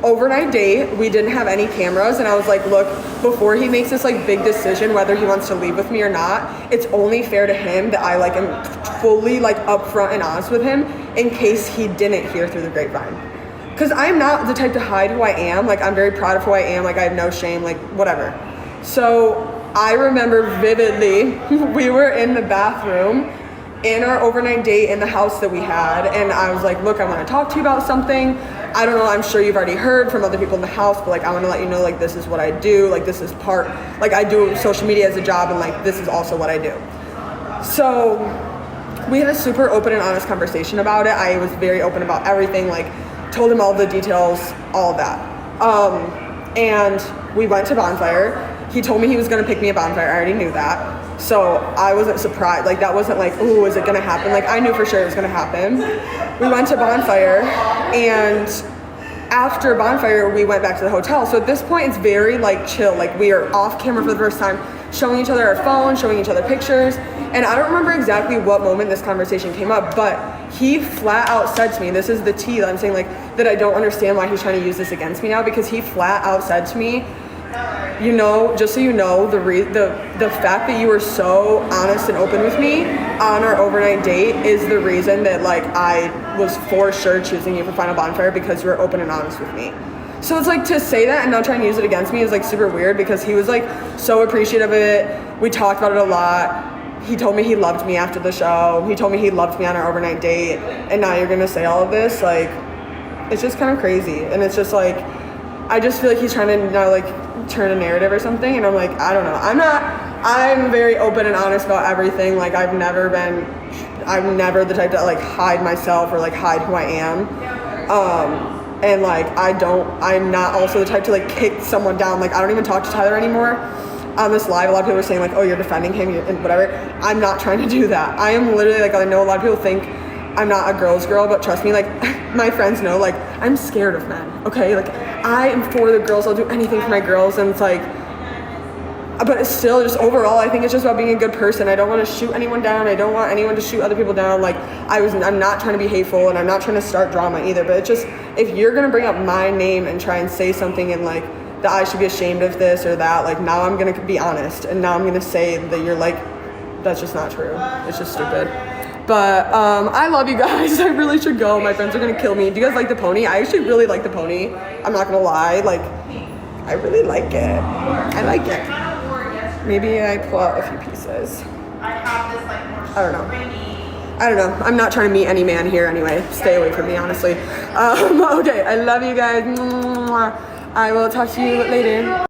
overnight date. We didn't have any cameras, and I was like, look, before he makes this like big decision whether he wants to leave with me or not, it's only fair to him that I like am fully like upfront and honest with him in case he didn't hear through the grapevine, because I'm not the type to hide who I am. Like, I'm very proud of who I am. Like, I have no shame, like whatever. So I remember vividly we were in the bathroom in our overnight date in the house that we had, and I was like, look, I want to talk to you about something. I don't know, I'm sure you've already heard from other people in the house, but like I want to let you know, like, this is what I do, like this is part, like I do social media as a job, and like this is also what I do. So we had a super open and honest conversation about it. I was very open about everything, like told him all the details, all of that. And we went to Bonfire. He told me he was gonna pick me at Bonfire. I already knew that. So I wasn't surprised. Like, that wasn't like, ooh, is it gonna happen? Like, I knew for sure it was gonna happen. We went to Bonfire, and after Bonfire, we went back to the hotel. So at this point, it's very like chill. Like, we are off camera for the first time, showing each other our phones, showing each other pictures. And I don't remember exactly what moment this conversation came up, but he flat out said to me, this is the tea that I'm saying, like, that I don't understand why he's trying to use this against me now, because he flat out said to me, you know, just so you know, the fact that you were so honest and open with me on our overnight date is the reason that like I was for sure choosing you for Final Bonfire, because you were open and honest with me. So it's like, to say that and not try and use it against me is like super weird, because he was like so appreciative of it. We talked about it a lot. He told me he loved me after the show. He told me he loved me on our overnight date. And now you're gonna say all of this? Like, it's just kind of crazy. And it's just like, I just feel like he's trying to now like turn a narrative or something, and I'm like, I don't know. I'm very open and honest about everything. Like, I'm never the type to like hide myself or like hide who I am. And like, I'm not also the type to like kick someone down. Like, I don't even talk to Tyler anymore. On this live, a lot of people are saying like, oh, you're defending him and whatever. I'm not trying to do that. I am literally like, I know a lot of people think I'm not a girl's girl, but trust me, like, my friends know, like, I'm scared of men, okay? Like, I am for the girls. I'll do anything for my girls, and it's like, but it's still just overall, I think it's just about being a good person. I don't want to shoot anyone down. I don't want anyone to shoot other people down. Like, I'm not trying to be hateful, and I'm not trying to start drama either, but it's just, if you're going to bring up my name and try and say something and like that I should be ashamed of this or that. Like, now I'm gonna be honest, and now I'm gonna say that you're like, that's just not true. It's just stupid. But I love you guys. I really should go. My friends are gonna kill me. Do you guys like the pony? I actually really like the pony. I'm not gonna lie. Like, I really like it. I like it. Maybe I pull out a few pieces. I don't know. I'm not trying to meet any man here anyway. Stay away from me, honestly. Okay, I love you guys. I will talk to you later.